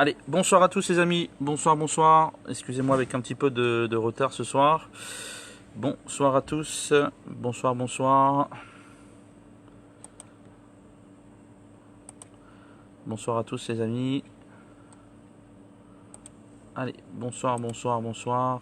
Allez, bonsoir à tous les amis, bonsoir, bonsoir. Excusez-moi avec un petit peu de retard ce soir. Bonsoir à tous, bonsoir, bonsoir. Bonsoir à tous les amis. Allez, bonsoir, bonsoir, bonsoir.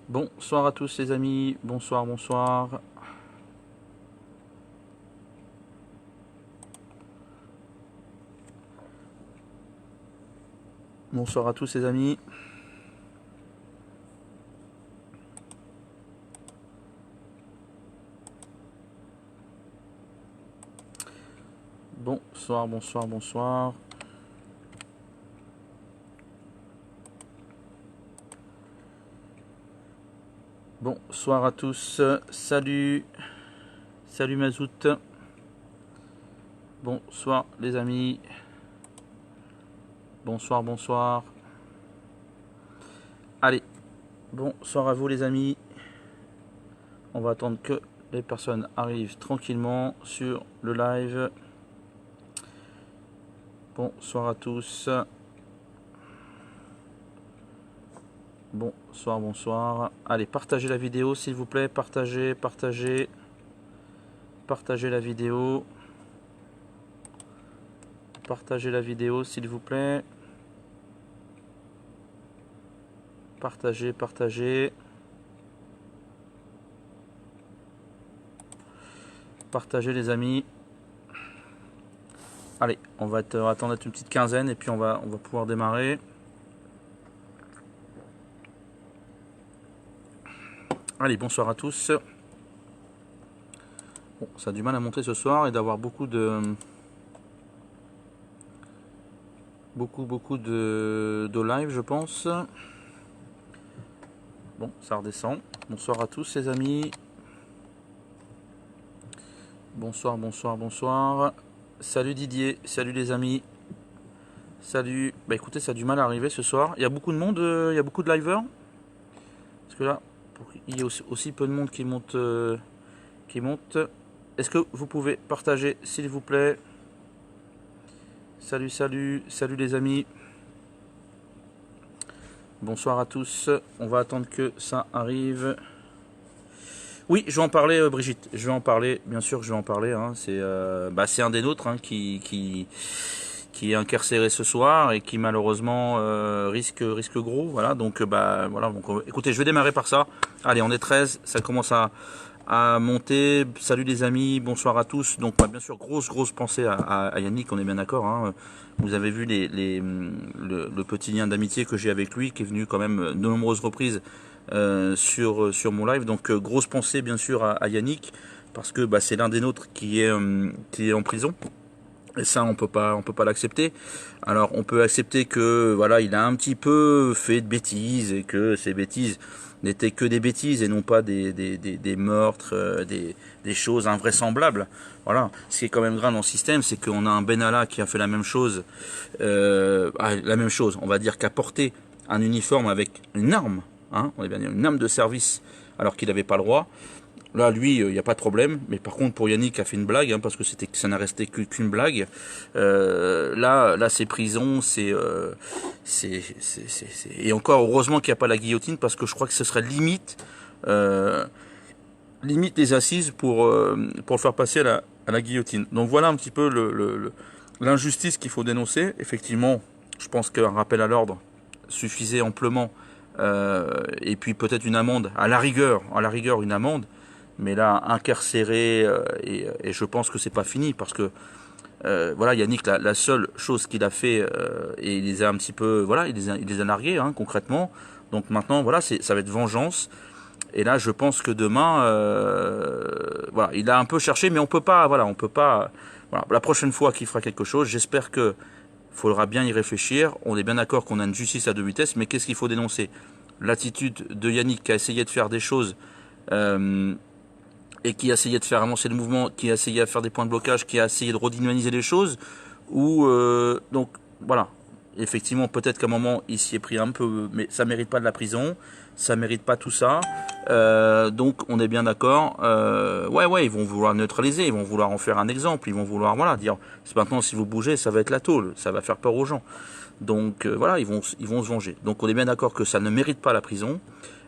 Bonsoir à tous les amis, bonsoir, bonsoir. Bonsoir à tous les amis. Bonsoir, bonsoir, bonsoir. Bonsoir à tous. Salut. Salut Mazout. Bonsoir les amis. Bonsoir, bonsoir. Allez. Bonsoir à vous les amis. On va attendre que les personnes arrivent tranquillement sur le live. Bonsoir à tous. Bonsoir, bonsoir. Allez, partagez la vidéo s'il vous plaît. Partagez, partagez. Partagez la vidéo. Partagez la vidéo s'il vous plaît. Partagez, partagez. Partagez les amis. Allez, on va attendre une petite quinzaine et puis on va pouvoir démarrer. Allez, bonsoir à tous. Bon, ça a du mal à monter ce soir et d'avoir beaucoup de live, je pense. Bon, ça redescend. Bonsoir à tous les amis. Bonsoir, bonsoir, bonsoir. Salut Didier, salut les amis. Salut. Bah écoutez, ça a du mal à arriver ce soir. Il y a beaucoup de monde, il y a beaucoup de liveurs. Parce que là, il y a aussi peu de monde qui monte. Est-ce que vous pouvez partager, s'il vous plaît? Salut, salut, salut les amis. Bonsoir à tous. On va attendre que ça arrive. Oui, je vais en parler, Brigitte. Je vais en parler, bien sûr, je vais en parler. Hein. C'est un des nôtres hein, qui est incarcéré ce soir et qui malheureusement risque gros. Voilà, donc voilà. Donc, écoutez, je vais démarrer par ça. Allez, on est 13, ça commence à monter. Salut les amis, bonsoir à tous. Donc bien sûr, grosse pensée à Yannick, on est bien d'accord. Hein. Vous avez vu le petit lien d'amitié que j'ai avec lui, qui est venu quand même de nombreuses reprises sur mon live. Donc grosse pensée bien sûr à Yannick, parce que c'est l'un des nôtres qui est en prison. Et ça, on peut pas l'accepter. Alors, on peut accepter que, voilà, il a un petit peu fait de bêtises et que ces bêtises n'étaient que des bêtises et non pas des meurtres, des choses invraisemblables. Voilà. Ce qui est quand même grave dans le système, c'est qu'on a un Benalla qui a fait la même chose, on va dire, qu'a porté un uniforme avec une arme, hein, on est bien une arme de service, alors qu'il n'avait pas le droit. Là, lui, il n'y a pas de problème. Mais par contre, pour Yannick, a fait une blague, hein, parce que ça n'a resté qu'une blague. Là, c'est prison, et encore heureusement qu'il n'y a pas la guillotine, parce que je crois que ce serait limite les assises pour le faire passer à la guillotine. Donc voilà un petit peu l'injustice qu'il faut dénoncer. Effectivement, je pense qu'un rappel à l'ordre suffisait amplement, et puis peut-être une amende, à la rigueur une amende. Mais là, incarcéré, et je pense que c'est pas fini, parce que voilà, Yannick, la seule chose qu'il a fait, et il les a un petit peu, voilà, il les a largués, hein, concrètement. Donc maintenant, voilà, ça va être vengeance. Et là, je pense que demain, voilà, il a un peu cherché, mais on peut pas. Voilà, la prochaine fois qu'il fera quelque chose, j'espère que faudra bien y réfléchir. On est bien d'accord qu'on a une justice à deux vitesses, mais qu'est-ce qu'il faut dénoncer? L'attitude de Yannick, qui a essayé de faire des choses. Et qui a essayé de faire avancer le mouvement, qui a essayé de faire des points de blocage, qui a essayé de redynamiser les choses, donc voilà, effectivement, peut-être qu'à un moment, il s'y est pris un peu, mais ça mérite pas de la prison, ça mérite pas tout ça. Donc, on est bien d'accord. Ouais, ils vont vouloir neutraliser, ils vont vouloir en faire un exemple, ils vont vouloir, voilà, dire, c'est maintenant si vous bougez, ça va être la tôle, ça va faire peur aux gens. Donc, voilà, ils vont se venger. Donc, on est bien d'accord que ça ne mérite pas la prison.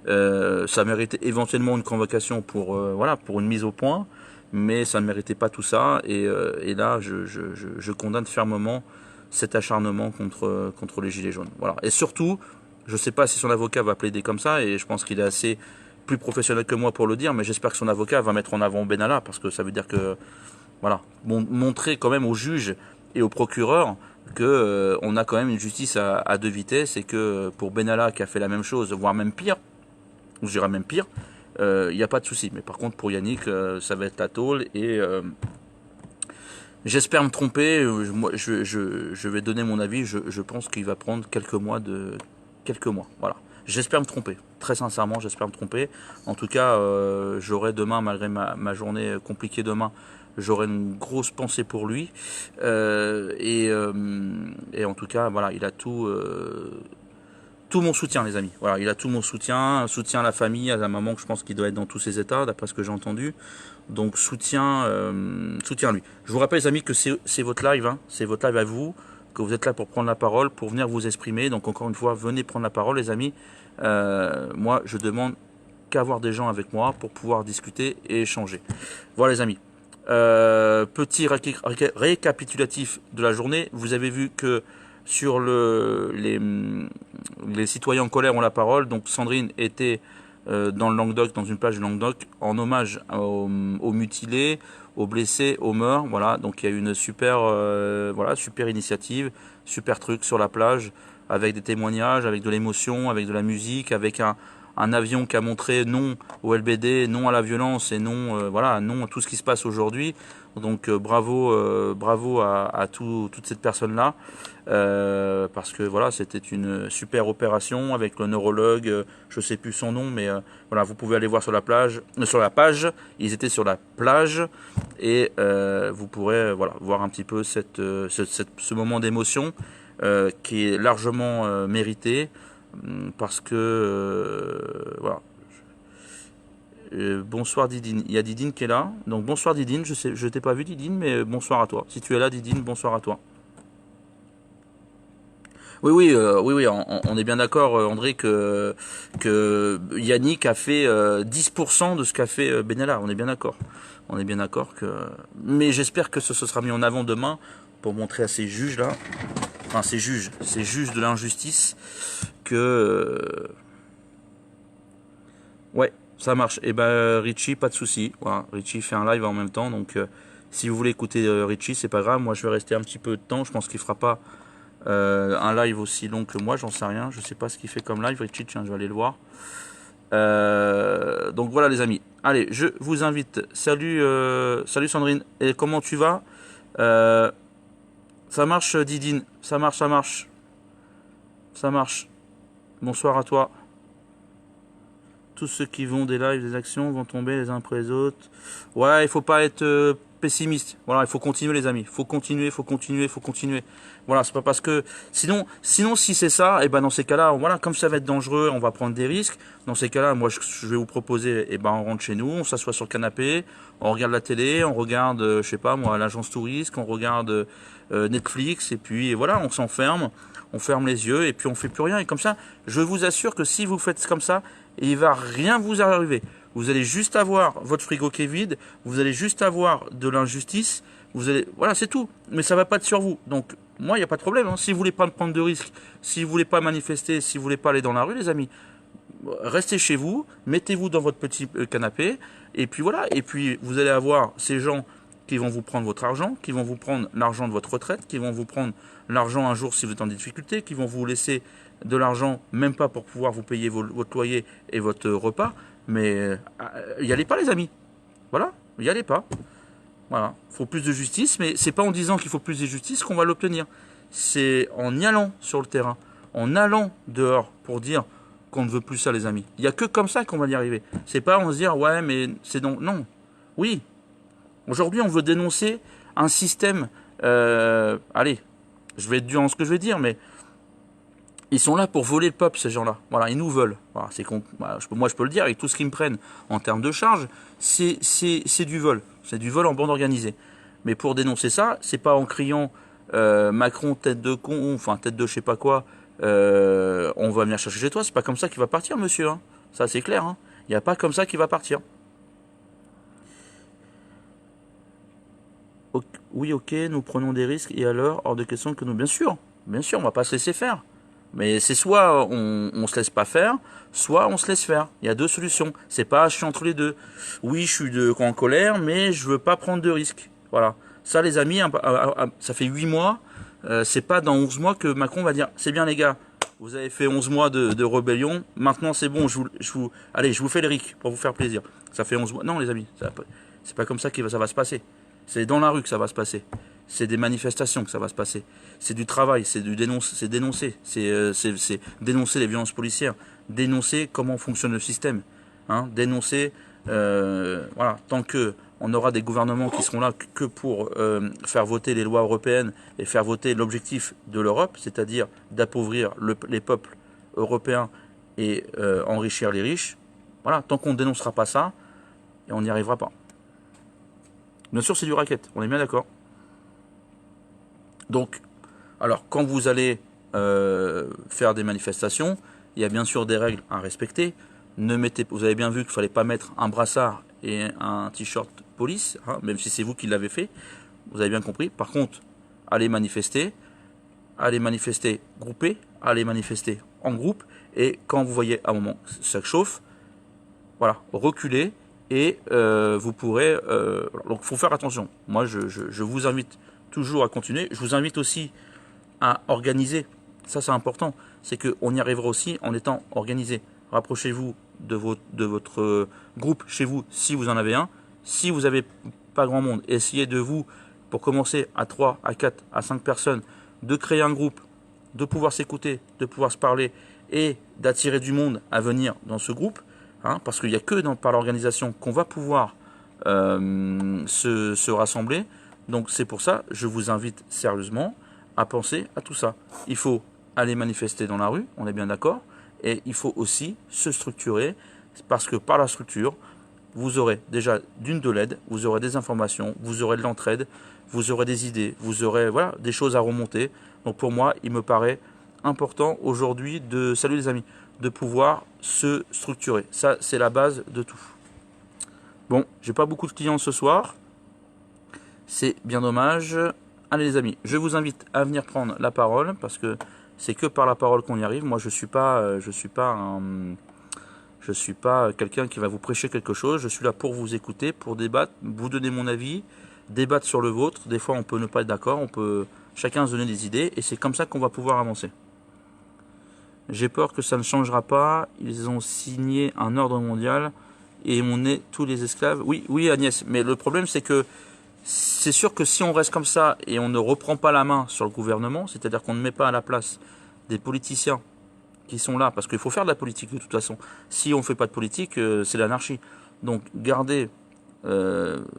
Ça méritait éventuellement une convocation pour, voilà, pour une mise au point, mais ça ne méritait pas tout ça. Et là, je condamne fermement cet acharnement contre les Gilets jaunes. Voilà. Et surtout, je ne sais pas si son avocat va plaider comme ça, et je pense qu'il est assez plus professionnel que moi pour le dire, mais j'espère que son avocat va mettre en avant Benalla, parce que ça veut dire que, voilà, montrer quand même aux juges et aux procureurs que on a quand même une justice à deux vitesses, et que pour Benalla qui a fait la même chose, voire même pire, je dirais même pire, il n'y a pas de souci. Mais par contre, pour Yannick, ça va être la tôle, et j'espère me tromper. Moi, je vais donner mon avis. Je pense qu'il va prendre quelques mois. Voilà. J'espère me tromper. Très sincèrement, j'espère me tromper. En tout cas, j'aurai demain, malgré ma journée compliquée demain, j'aurai une grosse pensée pour lui. Et en tout cas, voilà, il a tout mon soutien, les amis. Voilà, il a tout mon soutien, un soutien à la famille, à la maman, que je pense qu'il doit être dans tous ses états, d'après ce que j'ai entendu. Donc soutien à lui. Je vous rappelle, les amis, que c'est votre live, hein, c'est votre live à vous, que vous êtes là pour prendre la parole, pour venir vous exprimer. Donc encore une fois, venez prendre la parole, les amis. Moi, je demande qu'avoir des gens avec moi pour pouvoir discuter et échanger. Voilà, les amis. Petit récapitulatif de la journée. Vous avez vu que sur les citoyens en colère ont la parole. Donc Sandrine était dans le Languedoc, dans une plage du Languedoc, en hommage aux mutilés, aux blessés, aux morts. Voilà, donc il y a eu une super initiative, super truc sur la plage, avec des témoignages, avec de l'émotion, avec de la musique, avec un avion qui a montré non au LBD, non à la violence, et non non à tout ce qui se passe aujourd'hui. Donc bravo à toutes ces personnes là, parce que voilà, c'était une super opération avec le neurologue, je sais plus son nom, mais voilà, vous pouvez aller voir sur la page, ils étaient sur la plage, et vous pourrez voir un petit peu ce moment d'émotion qui est largement mérité, parce que voilà. Bonsoir Didine, il y a Didine qui est là, donc bonsoir Didine, je t'ai pas vu Didine, mais bonsoir à toi. Si tu es là Didine, bonsoir à toi. Oui, on est bien d'accord, André, que Yannick a fait 10% de ce qu'a fait Benalla. On est bien d'accord. On est bien d'accord que. Mais j'espère que ce sera mis en avant demain pour montrer à ces juges là, enfin ces juges de l'injustice, que ouais, ça marche. Et ben Richie, pas de souci. Voilà, Richie fait un live en même temps, donc si vous voulez écouter Richie, c'est pas grave. Moi, je vais rester un petit peu de temps. Je pense qu'il fera pas un live aussi long que moi, j'en sais rien. Je sais pas ce qu'il fait comme live. Richie, tiens, je vais aller le voir. Donc voilà, les amis. Allez, je vous invite. Salut Sandrine. Et comment tu vas? Ça marche, Didine. Ça marche. Bonsoir à toi. Tous ceux qui vont des lives, des actions vont tomber les uns après les autres. Ouais, il faut pas être pessimiste. Voilà, il faut continuer, les amis. Il faut continuer. Voilà, c'est pas parce que sinon si c'est ça, et ben dans ces cas-là, voilà, comme ça va être dangereux, on va prendre des risques. Dans ces cas-là, moi je vais vous proposer, et ben on rentre chez nous, on s'assoit sur le canapé, on regarde la télé, on regarde, je sais pas moi, l'agence touriste, on regarde Netflix, et puis voilà, on s'enferme, on ferme les yeux, et puis on fait plus rien. Et comme ça, je vous assure que si vous faites comme ça, il va rien vous arriver. Vous allez juste avoir votre frigo qui est vide, vous allez juste avoir de l'injustice, voilà, c'est tout. Mais ça va pas être sur vous. Donc moi, il n'y a pas de problème. Hein. Si vous voulez pas prendre de risques, si vous voulez pas manifester, si vous voulez pas aller dans la rue, les amis, restez chez vous, mettez-vous dans votre petit canapé, et puis voilà. Et puis vous allez avoir ces gens qui vont vous prendre votre argent, qui vont vous prendre l'argent de votre retraite, qui vont vous prendre l'argent un jour si vous êtes en difficulté, qui vont vous laisser de l'argent, même pas pour pouvoir vous payer votre loyer et votre repas. Mais y allez pas, les amis. Voilà, y allez pas. Voilà, il faut plus de justice, mais c'est pas en disant qu'il faut plus de justice qu'on va l'obtenir. C'est en y allant sur le terrain, en allant dehors pour dire qu'on ne veut plus ça, les amis. Il n'y a que comme ça qu'on va y arriver. C'est pas en se dire ouais, mais c'est donc non. Oui. Aujourd'hui, on veut dénoncer un système. Allez, je vais être dur dans ce que je vais dire, mais Ils sont là pour voler le peuple, ces gens-là. Voilà, ils nous veulent. Voilà, voilà, moi, je peux le dire, avec tout ce qu'ils me prennent en termes de charges, c'est du vol. C'est du vol en bande organisée. Mais pour dénoncer ça, c'est pas en criant Macron tête de con, enfin tête de je sais pas quoi, on va venir chercher chez toi. C'est pas comme ça qu'il va partir, monsieur. Hein. Ça, c'est clair. Hein. Il n'y a pas comme ça qu'il va partir. Oui, ok, nous prenons des risques et alors, hors de question que nous, bien sûr, on va pas se laisser faire. Mais c'est soit on se laisse pas faire, soit on se laisse faire. Il y a deux solutions. C'est pas je suis entre les deux. Oui, je suis en colère, mais je veux pas prendre de risques. Voilà. Ça, les amis, ça fait 8 mois. C'est pas dans 11 mois que Macron va dire c'est bien les gars, vous avez fait 11 mois de rébellion, maintenant c'est bon, allez, je vous fais les RIC pour vous faire plaisir. Ça fait 11 mois. Non, les amis, c'est pas comme ça que ça va se passer. C'est dans la rue que ça va se passer. C'est des manifestations que ça va se passer. C'est du travail, c'est dénoncer. C'est dénoncer les violences policières. Dénoncer comment fonctionne le système. Hein, dénoncer, voilà, tant que on aura des gouvernements qui seront là que pour faire voter les lois européennes et faire voter l'objectif de l'Europe, c'est-à-dire d'appauvrir les peuples européens et enrichir les riches. Voilà, tant qu'on ne dénoncera pas ça, et on n'y arrivera pas. Bien sûr, c'est du racket, on est bien d'accord. Donc, alors, quand vous allez faire des manifestations, il y a bien sûr des règles à respecter. Vous avez bien vu qu'il ne fallait pas mettre un brassard et un t-shirt police, hein, même si c'est vous qui l'avez fait. Vous avez bien compris. Par contre, allez manifester groupés, allez manifester en groupe. Et quand vous voyez à un moment ça chauffe, voilà, reculez et vous pourrez. Donc, il faut faire attention. Moi, je vous invite toujours à continuer. Je vous invite aussi à organiser. Ça, c'est important. C'est qu'on y arrivera aussi en étant organisé. Rapprochez-vous de votre groupe chez vous si vous en avez un. Si vous n'avez pas grand monde, essayez de vous, pour commencer à 3, à 4, à 5 personnes, de créer un groupe, de pouvoir s'écouter, de pouvoir se parler et d'attirer du monde à venir dans ce groupe. Hein, parce qu'il n'y a que par l'organisation qu'on va pouvoir se rassembler. Donc c'est pour ça, je vous invite sérieusement à penser à tout ça. Il faut aller manifester dans la rue, on est bien d'accord, et il faut aussi se structurer, parce que par la structure, vous aurez déjà de l'aide, vous aurez des informations, vous aurez de l'entraide, vous aurez des idées, vous aurez voilà, des choses à remonter. Donc pour moi, il me paraît important aujourd'hui salut les amis, de pouvoir se structurer. Ça, c'est la base de tout. Bon, j'ai pas beaucoup de clients ce soir. C'est bien dommage. Allez les amis, je vous invite à venir prendre la parole parce que c'est que par la parole qu'on y arrive. Moi, je suis pas quelqu'un qui va vous prêcher quelque chose. Je suis là pour vous écouter, pour débattre, vous donner mon avis, débattre sur le vôtre. Des fois, on peut ne pas être d'accord, on peut chacun se donner des idées et c'est comme ça qu'on va pouvoir avancer. J'ai peur que ça ne changera pas. Ils ont signé un ordre mondial et on est tous les esclaves. Oui, oui Agnès, mais le problème c'est que c'est sûr que si on reste comme ça et on ne reprend pas la main sur le gouvernement, c'est-à-dire qu'on ne met pas à la place des politiciens qui sont là, parce qu'il faut faire de la politique de toute façon. Si on ne fait pas de politique, c'est l'anarchie. Donc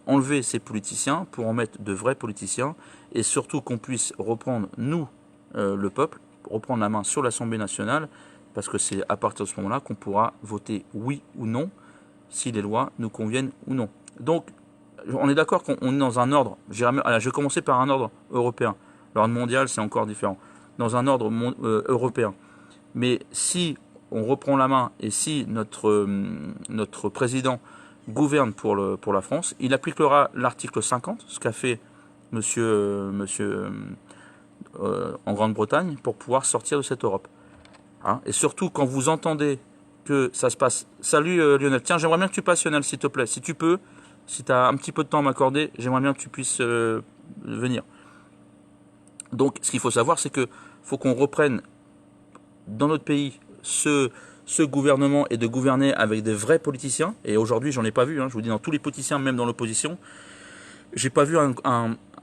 enlever ces politiciens pour en mettre de vrais politiciens et surtout qu'on puisse reprendre, nous, le peuple, reprendre la main sur l'Assemblée nationale, parce que c'est à partir de ce moment-là qu'on pourra voter oui ou non, si les lois nous conviennent ou non. Donc, on est d'accord qu'on est dans un ordre, je vais commencer par un ordre européen. L'ordre mondial, c'est encore différent. Dans un ordre européen. Mais si on reprend la main et si notre président gouverne pour la France, il appliquera l'article 50, ce qu'a fait monsieur en Grande-Bretagne, pour pouvoir sortir de cette Europe. Hein, et surtout, quand vous entendez que ça se passe... Salut Lionel, tiens, j'aimerais bien que tu passes Lionel, s'il te plaît. Si tu peux, si tu as un petit peu de temps à m'accorder, j'aimerais bien que tu puisses venir. Donc, ce qu'il faut savoir, c'est que faut qu'on reprenne dans notre pays ce gouvernement et de gouverner avec des vrais politiciens. Et aujourd'hui, j'en ai pas vu. Hein, je vous dis, dans tous les politiciens, même dans l'opposition, j'ai pas vu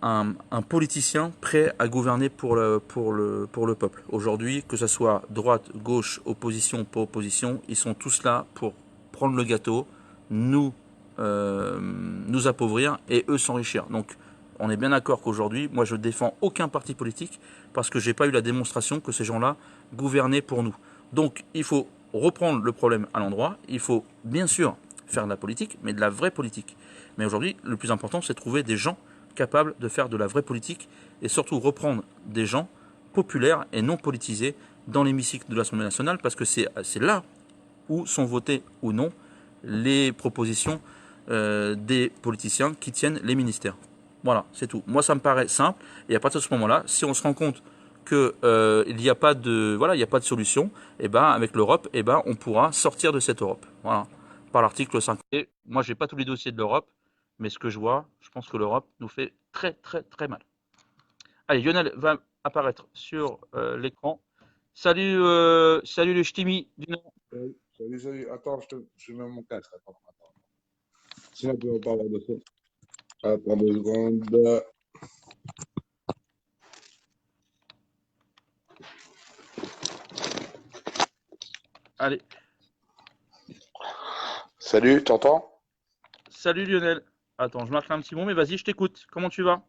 un politicien prêt à gouverner pour le peuple. Aujourd'hui, que ce soit droite, gauche, opposition, pas opposition, ils sont tous là pour prendre le gâteau, nous appauvrir et eux s'enrichir. Donc, on est bien d'accord qu'aujourd'hui, moi je ne défends aucun parti politique parce que j'ai pas eu la démonstration que ces gens-là gouverner pour nous. Donc il faut reprendre le problème à l'endroit, il faut bien sûr faire de la politique, mais de la vraie politique. Mais aujourd'hui, le plus important, c'est de trouver des gens capables de faire de la vraie politique et surtout reprendre des gens populaires et non politisés dans l'hémicycle de l'Assemblée nationale, parce que c'est là où sont votées ou non les propositions des politiciens qui tiennent les ministères. Voilà, c'est tout. Moi, ça me paraît simple. Et à partir de ce moment-là, si on se rend compte que il n'y a pas de voilà, il n'y a pas de solution, et ben avec l'Europe, et ben on pourra sortir de cette Europe. Voilà, par l'article 5. Et moi, j'ai pas tous les dossiers de l'Europe, mais ce que je vois, je pense que l'Europe nous fait très très très mal. Allez, Lionel va apparaître sur l'écran. Salut, salut le ch'timi du Nord. Salut. Attends, je mets mon casque. Attends. Sinon, tu vas pas avoir de son. Attends 2 secondes. Allez, Salut, t'entends? salut Lionel. Attends, je marque un petit mot, mais vas-y, je t'écoute. Comment tu vas?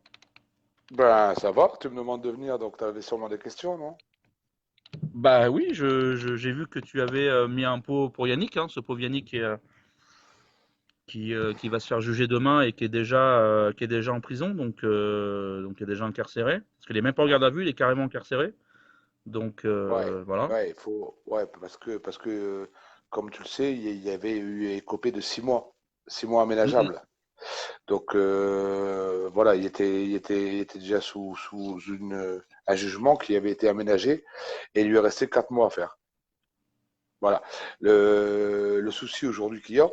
Ben, ça va, tu me demandes de venir, donc tu avais sûrement des questions, non? Bah oui, j'ai vu que tu avais mis un pot pour Yannick, hein, ce pauvre Yannick qui va se faire juger demain et qui est déjà en prison, donc qui est déjà incarcéré. Parce qu'il est même pas en garde à vue, il est carrément incarcéré. Donc Ouais, voilà. ouais, il faut. Ouais, parce que, comme tu le sais, il y avait eu écopé de 6 mois. 6 mois Mm, mm. aménageables. Donc, voilà, il était déjà sous un jugement qui avait été aménagé et il lui est resté 4 mois à faire. Voilà. Le souci aujourd'hui qu'il y a,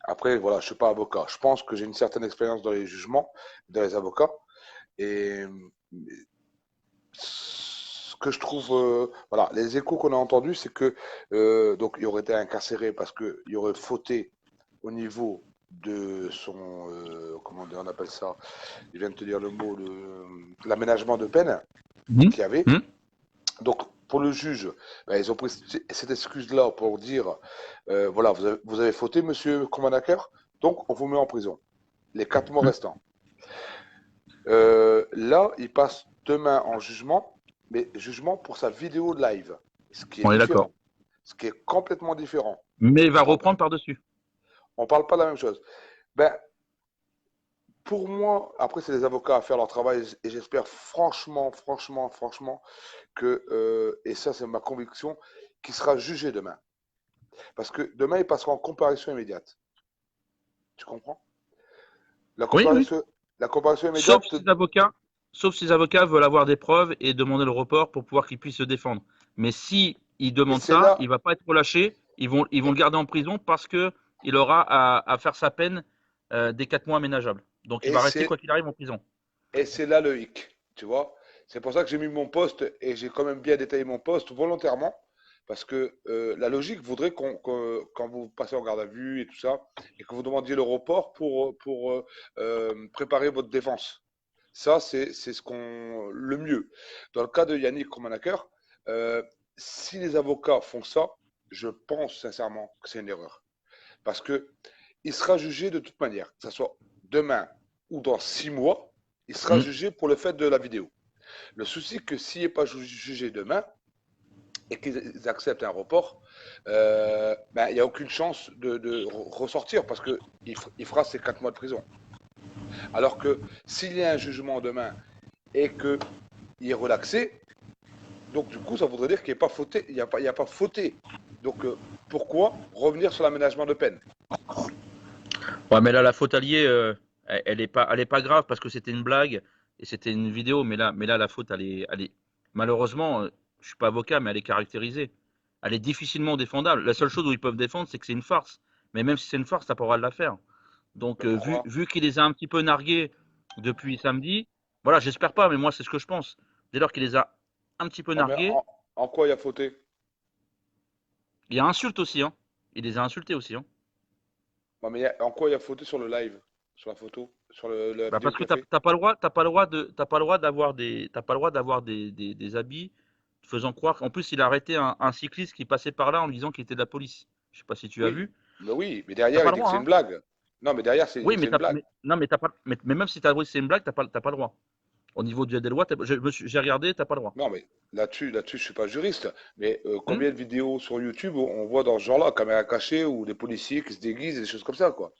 après, voilà, je suis pas avocat. Je pense que j'ai une certaine expérience dans les jugements, dans les avocats. Et ce que je trouve, voilà, les échos qu'on a entendus, c'est que donc il aurait été incarcéré parce qu'il aurait fauté au niveau de son, comment on appelle ça? Je viens de te dire le mot, l'aménagement de peine Mhm. qu'il y avait. Mhm. Donc, pour le juge, ben, ils ont pris cette excuse-là pour dire, voilà, vous avez fauté, monsieur Komanaker, donc on vous met en prison les 4 mois restants. Là, il passe demain en jugement, mais jugement pour sa vidéo live, ce qui est On est d'accord. différent, ce qui est complètement différent. Mais il va On reprendre par-dessus. ne parle pas de la même chose. Ben, pour moi, après, c'est les avocats à faire leur travail et j'espère franchement que, et ça c'est ma conviction, qu'il sera jugé demain. Parce que demain, il passera en comparution immédiate. Tu comprends? La Oui, oui. comparution, la comparution Sauf immédiate, si les avocats, sauf si les avocats veulent avoir des preuves et demander le report pour pouvoir qu'il puisse se défendre. Mais si il et demande c'est ça, là, il va pas être relâché. Ils vont le garder en prison parce que il aura à faire sa peine des 4 mois aménageables. Donc il et va rester c'est, quoi qu'il arrive en prison. et c'est là le hic, tu vois. C'est pour ça que j'ai mis mon poste et j'ai quand même bien détaillé mon poste volontairement. Parce que la logique voudrait quand vous passez en garde à vue et tout ça, et que vous demandiez le report pour préparer votre défense. Ça, c'est le mieux. Dans le cas de Yannick Romanaker, euh, si les avocats font ça, je pense sincèrement que c'est une erreur. Parce que il sera jugé de toute manière, que ce soit demain ou dans 6 mois, il sera Mm. jugé pour le fait de la vidéo. Le souci, que s'il n'est pas jugé demain et qu'ils acceptent un report, ben, il n'y a aucune chance de ressortir parce qu'il fera ses 4 mois de prison. Alors que s'il y a un jugement demain et qu'il est relaxé, donc du coup, ça voudrait dire qu'il n'y a pas fauté. Il y a pas fauté. Donc pourquoi revenir sur l'aménagement de peine? Ouais, mais là la faute alliée, elle est pas grave parce que c'était une blague et c'était une vidéo. Mais là la faute elle est malheureusement, je suis pas avocat, mais elle est caractérisée. Elle est difficilement défendable. La seule chose où ils peuvent défendre, c'est que c'est une farce. Mais même si c'est une farce, t'as pas le droit de la faire. Donc, Ben vu, pourquoi? vu qu'il les a un petit peu nargués depuis samedi, voilà, j'espère pas, mais moi, c'est ce que je pense. Dès lors qu'il les a un petit peu Ah, mais nargués, en quoi il y a fauté? il y a insulte aussi, hein. Il les a insultés aussi, hein. Non, mais en quoi il y a fauté sur le live? Sur la photo? Sur la Bah vidéo parce qu'il que a fait? t'as pas le droit t'as pas le droit d'avoir des habits faisant croire. En plus, il a arrêté un cycliste qui passait par là en lui disant qu'il était de la police. Je sais pas si tu as Oui. vu. Mais T'as derrière, pas il le dit que droit, c'est une hein. blague. Non, mais derrière, il dit Oui, que c'est une blague. non, mais t'as pas, mais même si t'as le droit, c'est une blague, t'as pas le droit. Au niveau du des lois, j'ai regardé, t'as pas le droit. Non, mais là-dessus, je suis pas juriste. Mais Hmm. combien de vidéos sur YouTube on voit dans ce genre-là, caméra cachée ou des policiers qui se déguisent et des choses comme ça, quoi.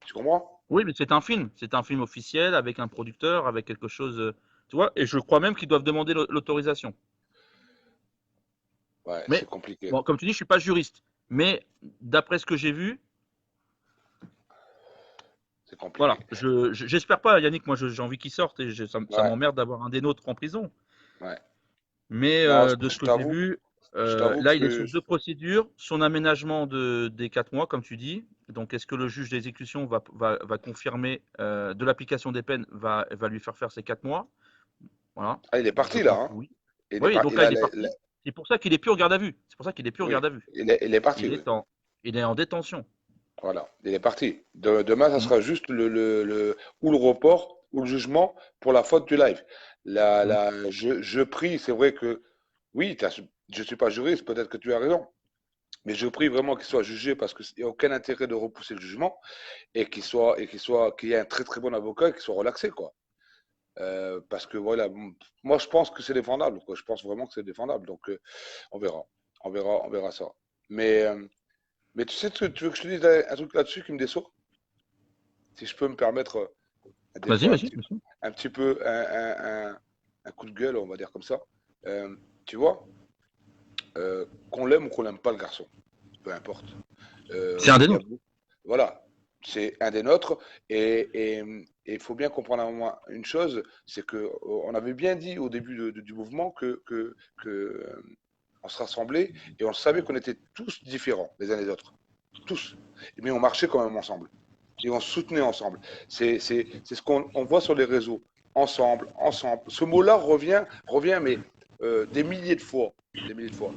Tu comprends? Oui, mais c'est un film officiel avec un producteur, avec quelque chose, tu vois. Et je crois même qu'ils doivent demander l'autorisation. Ouais, Mais c'est compliqué. bon, comme tu dis, je suis pas juriste. Mais d'après ce que j'ai vu, C'est compliqué. voilà. J'espère pas, Yannick. Moi, j'ai envie qu'il sorte et ça Ouais, m'emmerde d'avoir un des nôtres en prison. ouais. Mais Non, de ce je que j'ai t'avoue, vu, je t'avoue là, il est que sur deux procédures. Son aménagement des 4 mois, comme tu dis. Donc, est-ce que le juge d'exécution va confirmer de l'application des peines, va lui faire ces 4 mois? Voilà. ah, il est Je parti là, pense que hein. oui. Il est Oui, pas, donc il là, a, il est parti. C'est pour ça qu'il est plus en garde à vue. C'est pour ça qu'il est plus en oui, garde à vue. il est parti, Il oui. est en, il est en détention. Voilà, il est parti. Demain, ça Mm, sera juste ou le report ou le jugement pour la faute du live. mm. Je prie, c'est vrai que oui, je suis pas juriste, peut-être que tu as raison, mais je prie vraiment qu'il soit jugé parce qu'il n'y a aucun intérêt de repousser le jugement et qu'il y ait un très très bon avocat et qu'il soit relaxé, quoi. Parce que voilà, moi je pense que c'est défendable, quoi. Je pense vraiment que c'est défendable. Donc on verra, on verra ça. Mais, euh, mais tu sais, tu veux que je te dise un truc là-dessus qui me déçoit? Si je peux me permettre des Vas-y, fois vas-y, bien sûr. un petit peu un coup de gueule, on va dire comme ça. Tu vois, qu'on l'aime ou qu'on l'aime pas le garçon, peu importe. C'est un des Il y a, nôtres. voilà, c'est un des nôtres et il faut bien comprendre à un moment une chose, c'est que on avait bien dit au début du mouvement que on se rassemblait et on savait qu'on était tous différents les uns les autres, tous, mais on marchait quand même ensemble et on se soutenait ensemble. C'est ce qu'on on voit sur les réseaux. Ensemble, ensemble. Ce mot-là revient, mais des milliers de fois. Des milliers de fois.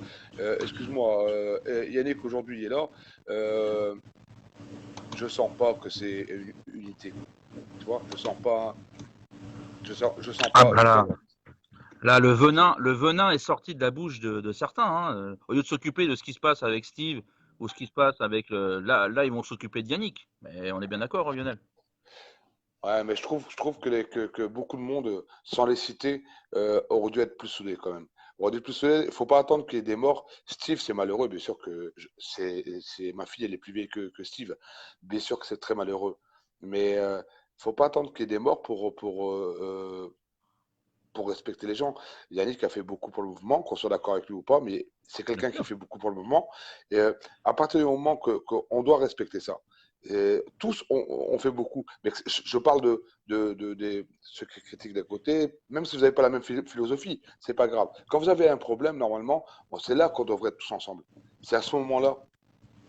Excuse-moi, Yannick aujourd'hui il est là. Euh, je sens pas que c'est une unité. Tu vois, je sens Ah pas, bah je sens là, pas. là le venin est sorti de la bouche de certains, hein. Au lieu de s'occuper de ce qui se passe avec Steve ou ce qui se passe avec là, ils vont s'occuper de Yannick. Mais on est bien d'accord, hein, Lionel. Ouais, mais je trouve que beaucoup de monde, sans les citer, aurait dû être plus soudé quand même. Aurait dû être plus soudé. Il faut pas attendre qu'il y ait des morts. Steve, c'est malheureux, bien sûr que c'est ma fille, elle est plus vieille que Steve. Bien sûr que c'est très malheureux. Mais faut pas attendre qu'il y ait des morts pour respecter les gens. Yannick a fait beaucoup pour le mouvement, qu'on soit d'accord avec lui ou pas, mais c'est Bien quelqu'un qui sûr. fait beaucoup pour le mouvement. Et à partir du moment qu'on doit respecter ça, et tous on fait beaucoup, mais je parle de ceux qui critiquent d'un côté, même si vous n'avez pas la même philosophie, c'est pas grave. Quand vous avez un problème, normalement, bon, c'est là qu'on devrait être tous ensemble. C'est à ce moment-là.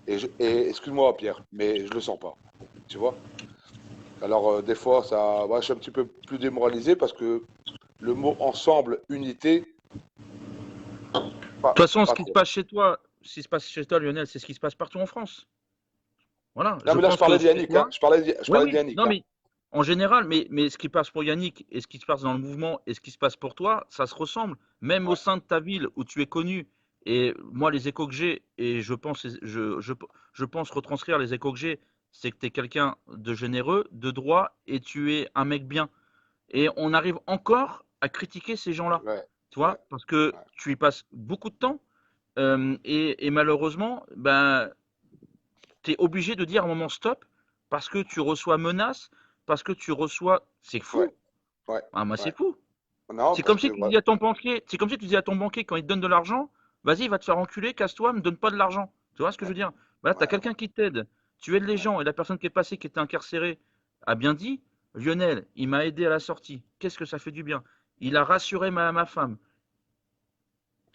Et excuse-moi, Pierre, mais je le sens pas. Tu vois? Alors, des fois, ça, ouais, je suis un petit peu plus démoralisé parce que le mot ensemble, unité, De toute façon, ce pas qui se trop. passe chez toi, ce qui se passe chez toi, Lionel, c'est ce qui se passe partout en France. Voilà. Non, Je mais là, je pense que parlais de chez Yannick, hein. toi, Je oui, parlais de oui. Yannick, Non, hein. mais en général, mais ce qui passe pour Yannick et ce qui se passe dans le mouvement et ce qui se passe pour toi, ça se ressemble. Même au Ouais, sein de ta ville où tu es connu. Et moi, les échos que j'ai, et je pense retranscrire les échos que j'ai, c'est que tu es quelqu'un de généreux, de droit, et tu es un mec bien. Et on arrive encore à critiquer ces gens-là. ouais, Tu ouais, vois, parce que ouais. tu y passes beaucoup de temps. Et malheureusement, ben, tu es obligé de dire à un moment stop parce que tu reçois menaces, parce que tu reçois. C'est Ouais, fou. ouais, Ah, moi, c'est ouais. fou. Non, C'est parce comme que si tu ouais, dis à ton banquier, c'est comme si tu disais à ton banquier quand il te donne de l'argent, vas-y, va te faire enculer, casse-toi, me donne pas de l'argent. Tu vois ce que je ouais, veux dire? Bah là, tu as ouais, quelqu'un qui t'aide, tu aides les ouais. gens, et la personne qui est passée, qui était incarcérée, a bien dit, Lionel, il m'a aidé à la sortie. Qu'est-ce que ça fait du bien? Il a rassuré ma femme.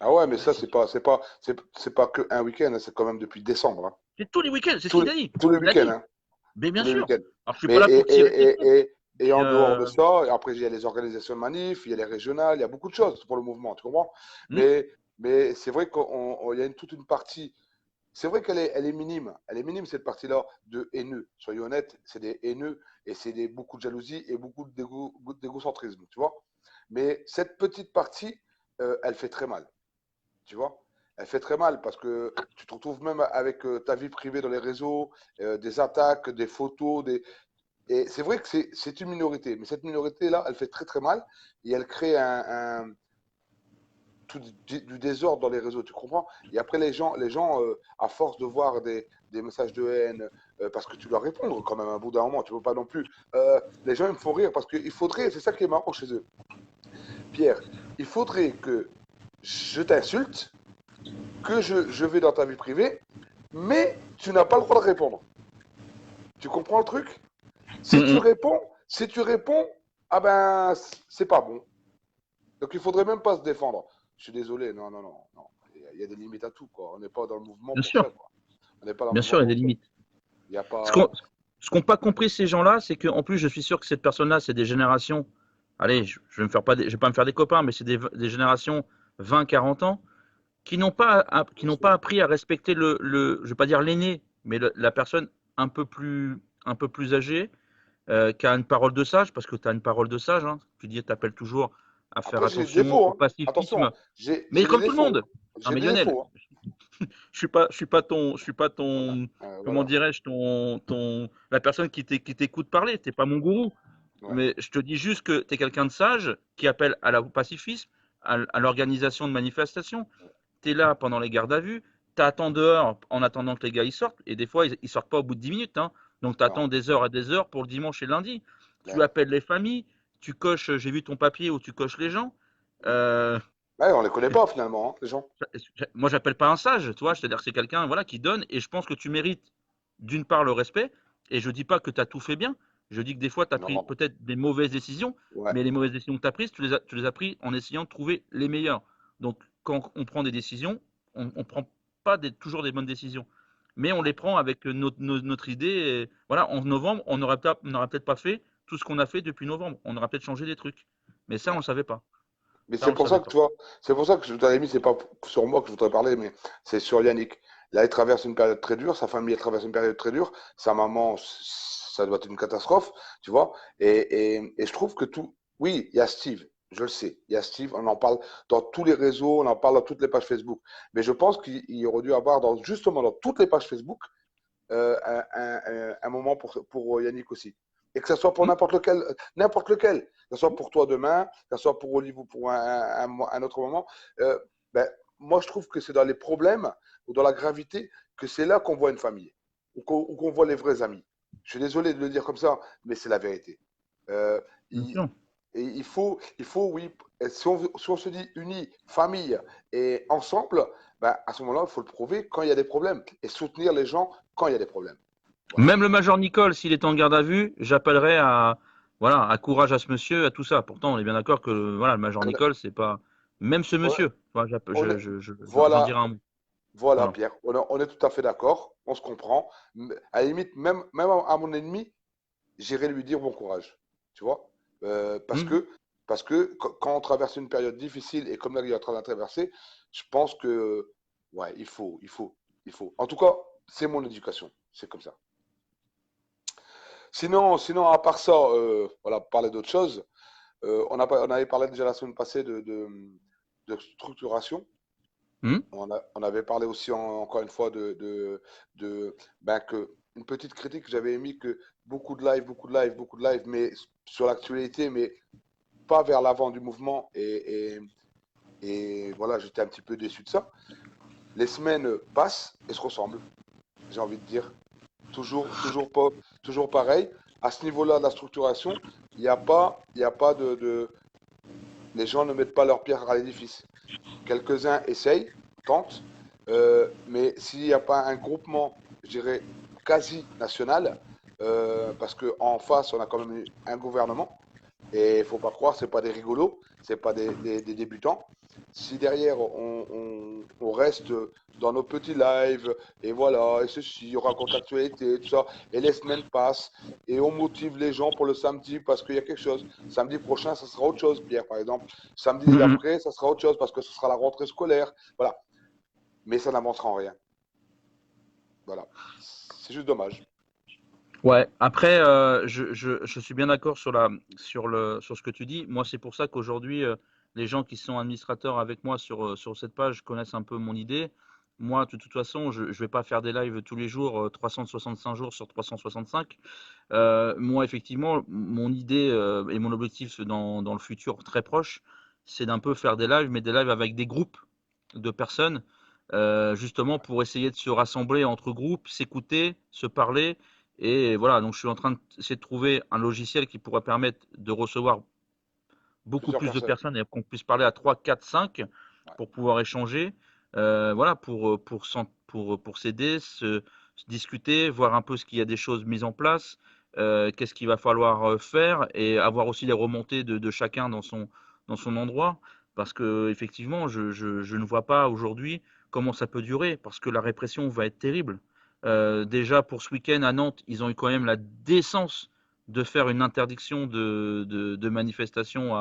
Ah ouais, mais Bah, ça, c'est pas que un week-end, hein, c'est quand même depuis décembre, hein. c'est tous les week-ends, c'est ce qu'il a dit. Tous les Il l'a week-ends, dit. hein. Mais Tous bien les sûr. week-ends. Alors, je suis Mais pas là pour tirer tes trucs, et mais en dehors de ça, et après, il y a les organisations de manifs, il y a les régionales, il y a beaucoup de choses pour le mouvement, tu comprends? hmm, Mais c'est vrai qu'il y a toute une partie. C'est vrai elle est minime. Elle est minime, cette partie-là, de haineux. Soyons honnêtes, c'est des haineux et c'est beaucoup de jalousie et beaucoup d'égocentrisme, tu vois. Mais cette petite partie, elle fait très mal, tu vois. Elle fait très mal parce que tu te retrouves même avec ta vie privée dans les réseaux, des attaques, des photos, Et c'est vrai que c'est une minorité, mais cette minorité-là, elle fait très très mal et elle crée tout du désordre dans les réseaux, tu comprends? Et après, les gens à force de voir des messages de haine, parce que tu dois répondre quand même à un bout d'un moment, tu ne peux pas non plus. Les gens, ils me font rire parce qu'il faudrait, c'est ça qui est marrant chez eux. Pierre, il faudrait que je t'insulte, que je vais dans ta vie privée, mais tu n'as pas le droit de répondre. Tu comprends le truc? Si tu Mhm. réponds, si tu réponds, ah ben, c'est pas bon. Donc il faudrait même pas se défendre. Je suis désolé, non, non, non, non. Il y a des limites à tout, quoi. On n'est pas dans le mouvement Bien pour ça, sûr, quoi. On n'est pas dans le bien mouvement sûr, il y a des pour ça. limites. Il n'y a Ce qu'on pas. ce qu'ont pas compris ces gens-là, c'est qu'en plus, je suis sûr que cette personne-là, c'est des générations. Allez, je vais me faire pas, je vais pas me faire des copains, mais c'est des générations 20, 40 ans qui n'ont pas appris à respecter je vais pas dire l'aîné, mais la personne un peu plus âgée, qui a une parole de sage, parce que tu as une parole de sage. Hein. Tu dis, t'appelles toujours à faire Après, j'ai des attention défauts, au hein. Attention, pacifisme, mais j'ai des comme tout le défauts. monde. Non, J'ai mais des Lionel, défauts, je suis pas hein. ton, comment Voilà. dirais-je, la personne qui t'écoute parler. T'es pas mon gourou. Ouais. Mais je te dis juste que tu es quelqu'un de sage qui appelle au pacifisme, à l'organisation de manifestations. Tu es là pendant les gardes à vue, tu attends dehors en attendant que les gars ils sortent, et des fois ils sortent pas au bout de 10 minutes. Hein. Donc tu Non. attends des heures et des heures pour le dimanche et le lundi. Tu Ouais. appelles les familles, tu coches, j'ai vu ton papier où tu coches les gens. Euh, Ouais, on les connaît pas finalement, hein, les gens. Moi, j'appelle pas un sage, tu vois, c'est-à-dire que c'est quelqu'un, voilà, qui donne, et je pense que tu mérites d'une part le respect, et je dis pas que tu as tout fait bien, je dis que des fois tu as pris Non. peut-être des mauvaises décisions, Ouais. mais les mauvaises décisions que tu as prises, tu les as prises en essayant de trouver les meilleures. Donc quand on prend des décisions, on prend pas toujours des bonnes décisions, mais on les prend avec notre idée, et voilà, en novembre, on n'aurait peut-être pas fait tout ce qu'on a fait depuis novembre, on aurait peut-être changé des trucs, mais ça on Ouais. le savait pas, Mais ça on c'est le pour savait ça que pas. tu vois, c'est pour ça que je t'avais mis, c'est pas sur moi que je voudrais parler, mais c'est sur Yannick. Là, il traverse une période très dure, sa famille elle traverse une période très dure, sa maman, ça doit être une catastrophe, tu vois. Et je trouve que tout, oui, il y a Steve, je le sais, il y a Steve, on en parle dans tous les réseaux, on en parle dans toutes les pages Facebook. Mais je pense qu'il aurait dû avoir justement dans toutes les pages Facebook un moment pour Yannick aussi. Et que ce soit pour Hmm. n'importe lequel, que ce soit pour toi demain, que ce soit pour Olive ou pour un autre moment. euh, ben, moi, je trouve que c'est dans les problèmes ou dans la gravité que c'est là qu'on voit une famille ou qu'on voit les vrais amis. Je suis désolé de le dire comme ça, mais c'est la vérité. Euh, Bien il, sûr. et oui, si on se dit unis, famille et ensemble, ben, à ce moment-là, il faut le prouver quand il y a des problèmes et soutenir les gens quand il y a des problèmes. Voilà. Même le major Nicole, s'il est en garde à vue, j'appellerais voilà, à courage à ce monsieur, à tout ça. Pourtant, on est bien d'accord que, voilà, le major On est, Nicole, c'est pas, même ce on est- monsieur, tu vois, on est- j'en voilà, dirai un mot. voilà, Voilà. Pierre. On est tout à fait d'accord. On se comprend. À la limite, même à mon ennemi, j'irai lui dire bon courage. Tu vois? Euh, parce Hmm. que, parce que quand on traverse une période difficile et comme là, il est en train de la traverser, je pense que, ouais, il faut. En tout cas, c'est mon éducation. C'est comme ça. Sinon, à part ça, voilà, parler d'autre chose. On avait parlé déjà la semaine passée de structuration. Hmm. On avait parlé aussi encore une fois ben que une petite critique que j'avais émis que beaucoup de live, mais sur l'actualité, mais pas vers l'avant du mouvement. Et voilà, j'étais un petit peu déçu de ça. Les semaines passent et se ressemblent, j'ai envie de dire. Toujours pas, toujours pareil. À ce niveau-là de la structuration, il y a pas les gens ne mettent pas leur pierre à l'édifice. Quelques-uns essayent, tentent, mais s'il n'y a pas un groupement, je dirais, quasi national, parce qu'en face, on a quand même un gouvernement, et il ne faut pas croire, ce n'est pas des rigolos, ce n'est pas des débutants. Si derrière, on reste dans nos petits lives, et voilà, et ceci, on raconte l'actualité, tout ça, et les semaines passent, et on motive les gens pour le samedi parce qu'il y a quelque chose. Samedi prochain, ça sera autre chose, Pierre, par exemple. Samedi Hmm, hmm. d'après, ça sera autre chose parce que ce sera la rentrée scolaire. Voilà. Mais ça n'avancera en rien. Voilà. C'est juste dommage. Ouais. Après, je suis bien d'accord sur ce que tu dis. Moi, c'est pour ça qu'aujourd'hui, les gens qui sont administrateurs avec moi sur cette page connaissent un peu mon idée. moi, de toute façon, je vais pas faire des lives tous les jours, 365 jours sur 365. Moi, effectivement, mon idée et mon objectif dans le futur très proche, c'est d'un peu faire des lives, mais des lives avec des groupes de personnes, justement pour essayer de se rassembler entre groupes, s'écouter, se parler. Et voilà, donc je suis en train d'essayer de trouver un logiciel qui pourrait permettre de recevoir beaucoup Plusieurs plus de personnes. personnes et qu'on puisse parler à 3, 4, 5 Ouais, pour pouvoir échanger, voilà, pour s'aider, se discuter, voir un peu ce qu'il y a des choses mises en place, qu'est-ce qu'il va falloir faire et avoir aussi les remontées de chacun dans son endroit. Parce que effectivement, je ne vois pas aujourd'hui comment ça peut durer, parce que la répression va être terrible. Déjà pour ce week-end à Nantes, ils ont eu quand même la décence de faire une interdiction de manifestation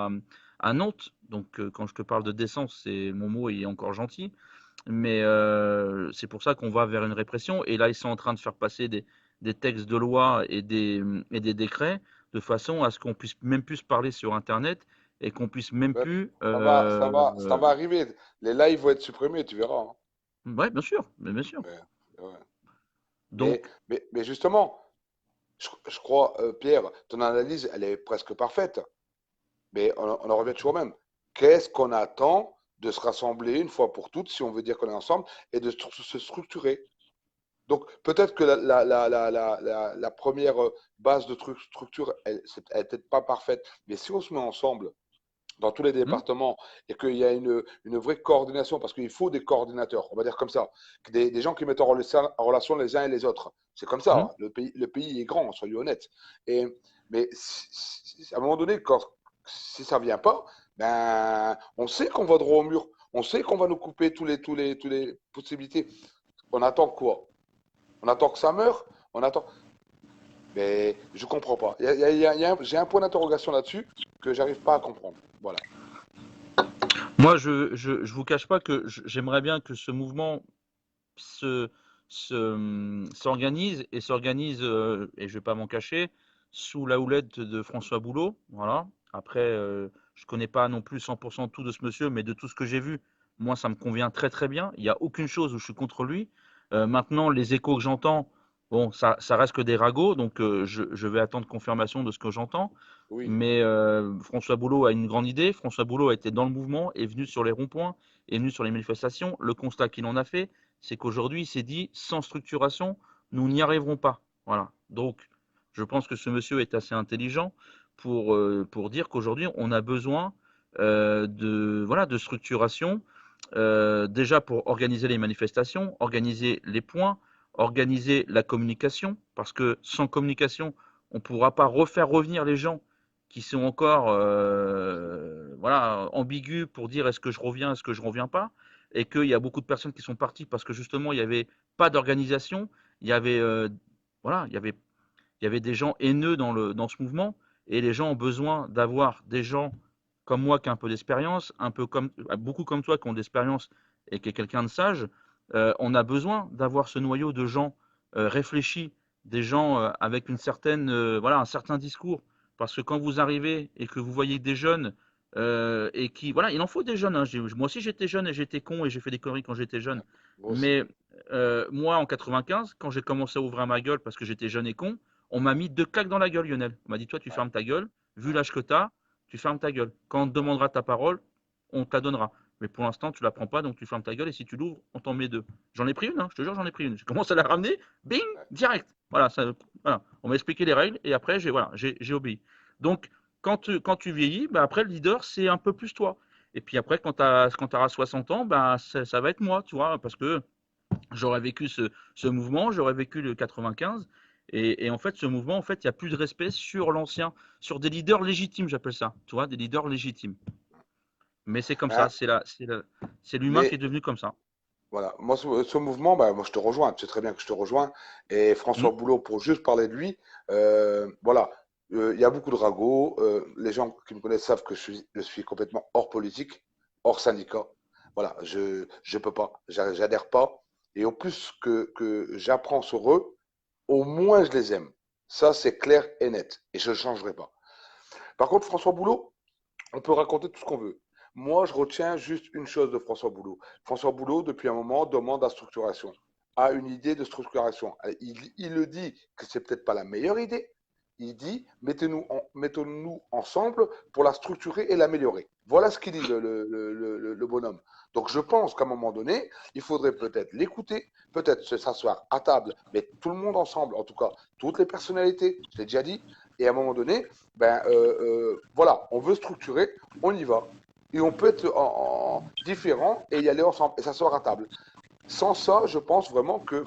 à Nantes. Donc, quand je te parle de décence, c'est mon mot est encore gentil, mais c'est pour ça qu'on va vers une répression. Et là, ils sont en train de faire passer des textes de loi et des décrets de façon à ce qu'on puisse même plus se parler sur Internet et qu'on puisse même ouais. plus. Ça va arriver. Les lives vont être supprimés, tu verras, hein. Ouais, bien sûr, mais bien sûr. Ouais, ouais. Mais, Donc, mais justement, je crois, Pierre, ton analyse, elle est presque parfaite. Mais on en revient toujours au même. Qu'est-ce qu'on attend de se rassembler une fois pour toutes, si on veut dire qu'on est ensemble, et de se structurer? Donc, peut-être que la première base de structure, elle est peut-être pas parfaite, mais si on se met ensemble dans tous les hmm, départements et qu'il y a une vraie coordination, parce qu'il faut des coordinateurs, on va dire comme ça, des gens qui mettent en relation les uns et les autres. C'est comme ça, hmm. hein. Le pays est grand, soyons honnêtes. Et, mais à un moment donné, si ça ne vient pas, ben, on sait qu'on va droit au mur. On sait qu'on va nous couper tous les possibilités. On attend quoi? On attend que ça meure? On attend. Mais je comprends pas. J'ai un point d'interrogation là-dessus que j'arrive pas à comprendre. Voilà. Moi, je vous cache pas que j'aimerais bien que ce mouvement se, s'organise et s'organise, et je vais pas m'en cacher, sous la houlette de François Boulot. Voilà. Après, je connais pas non plus 100% tout de ce monsieur, mais de tout ce que j'ai vu, moi, ça me convient très très bien. Il n'y a aucune chose où je suis contre lui. Maintenant, les échos que j'entends, bon, ça reste que des ragots, donc je vais attendre confirmation de ce que j'entends. Oui. Mais François Boulot a une grande idée. François Boulot a été dans le mouvement, est venu sur les ronds-points, est venu sur les manifestations. Le constat qu'il en a fait, c'est qu'aujourd'hui, il s'est dit, sans structuration, nous n'y arriverons pas. Voilà. Donc, je pense que ce monsieur est assez intelligent pour dire qu'aujourd'hui, on a besoin voilà, de structuration, déjà pour organiser les manifestations, organiser les points, organiser la communication, parce que sans communication, on ne pourra pas refaire revenir les gens qui sont encore voilà, ambigus pour dire est-ce que je reviens, est-ce que je ne reviens pas, et qu'il y a beaucoup de personnes qui sont parties parce que justement il n'y avait pas d'organisation, il y avait voilà, il y avait des gens haineux dans ce mouvement, et les gens ont besoin d'avoir des gens comme moi qui ont un peu d'expérience, un peu comme beaucoup comme toi qui ont de l'expérience et qui est quelqu'un de sage. On a besoin d'avoir ce noyau de gens réfléchis, des gens avec une certaine voilà un certain discours, parce que quand vous arrivez et que vous voyez des jeunes et qui voilà, il en faut des jeunes, hein. Moi aussi j'étais jeune et j'étais con et j'ai fait des conneries quand j'étais jeune, Moi aussi. mais moi en 95 quand j'ai commencé à ouvrir ma gueule parce que j'étais jeune et con, on m'a mis deux claques dans la gueule, Lionel. On m'a dit, toi, tu Ouais, fermes ta gueule. Vu ouais, l'âge que tu as, tu fermes ta gueule. Quand on te ouais, demandera ta parole, on te la donnera. Mais pour l'instant, tu la prends pas, donc tu fermes ta gueule. Et si tu l'ouvres, on t'en met deux. J'en ai pris une, hein, je te jure, j'en ai pris une. Je commence à la ramener, bing, ouais. direct. Voilà, voilà. On m'a expliqué les règles et après, voilà, j'ai obéi. Donc, quand tu vieillis, bah, après, le leader, c'est un peu plus toi. Et puis après, quand tu auras 60 ans, bah, ça va être moi, tu vois, parce que j'aurais vécu ce mouvement, j'aurais vécu le 95. Et en fait, ce mouvement, en fait, il n'y a plus de respect sur l'ancien, sur des leaders légitimes, j'appelle ça. Tu vois, des leaders légitimes. Mais c'est comme ça, Ben, c'est l'humain qui est mais devenu comme ça. voilà, moi, ce mouvement, ben, moi, je te rejoins. Tu sais très bien que je te rejoins. Et François Hmm. Boulot, pour juste parler de lui, voilà, il y a beaucoup de ragots. Les gens qui me connaissent savent que je suis complètement hors politique, hors syndicat. Voilà, je peux pas, j'adhère pas. Et au plus que j'apprends sur eux, au moins je les aime. Ça, c'est clair et net. Et je ne changerai pas. Par contre, François Boulot, on peut raconter tout ce qu'on veut. Moi, je retiens juste une chose de François Boulot. François Boulot, depuis un moment, demande la structuration, a une idée de structuration. Il le dit que c'est peut-être pas la meilleure idée. Il dit mettons-nous ensemble pour la structurer et l'améliorer. Voilà ce qu'il dit le bonhomme. Donc je pense qu'à un moment donné, il faudrait peut-être l'écouter, peut-être se s'asseoir à table, mais tout le monde ensemble, en tout cas toutes les personnalités, je l'ai déjà dit, et à un moment donné, voilà, on veut structurer, on y va. Et on peut être différent et y aller ensemble et s'asseoir à table. Sans ça, je pense vraiment que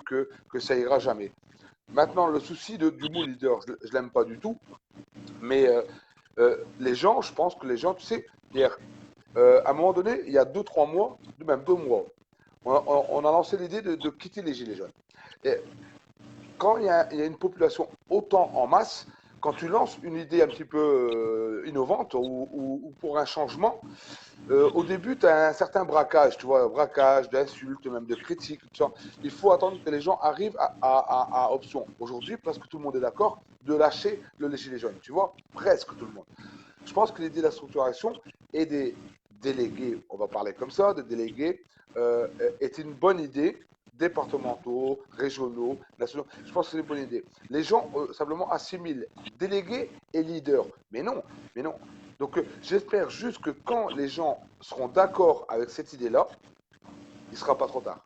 ça ira jamais. Maintenant, le souci du mot leader, je ne l'aime pas du tout, mais les gens, je pense que les gens, tu sais, Pierre, à un moment donné, il y a 2, 3 mois, même 2 mois, on a lancé l'idée de quitter les Gilets jaunes. Et quand il y a une population autant en masse, quand tu lances une idée un petit peu innovante ou pour un changement, au début, tu as un certain braquage, tu vois, braquage, d'insultes, même de critiques, tout ça. Il faut attendre que les gens arrivent à option. Aujourd'hui, presque tout le monde est d'accord de lâcher le gilet jaune, tu vois, presque tout le monde. Je pense que l'idée de la structuration et des délégués, on va parler comme ça, des délégués, est une bonne idée, départementaux, régionaux, nationaux. Je pense que c'est une bonne idée. Les gens simplement assimilent délégués et leaders. Mais non. Donc j'espère juste que quand les gens seront d'accord avec cette idée-là, il ne sera pas trop tard.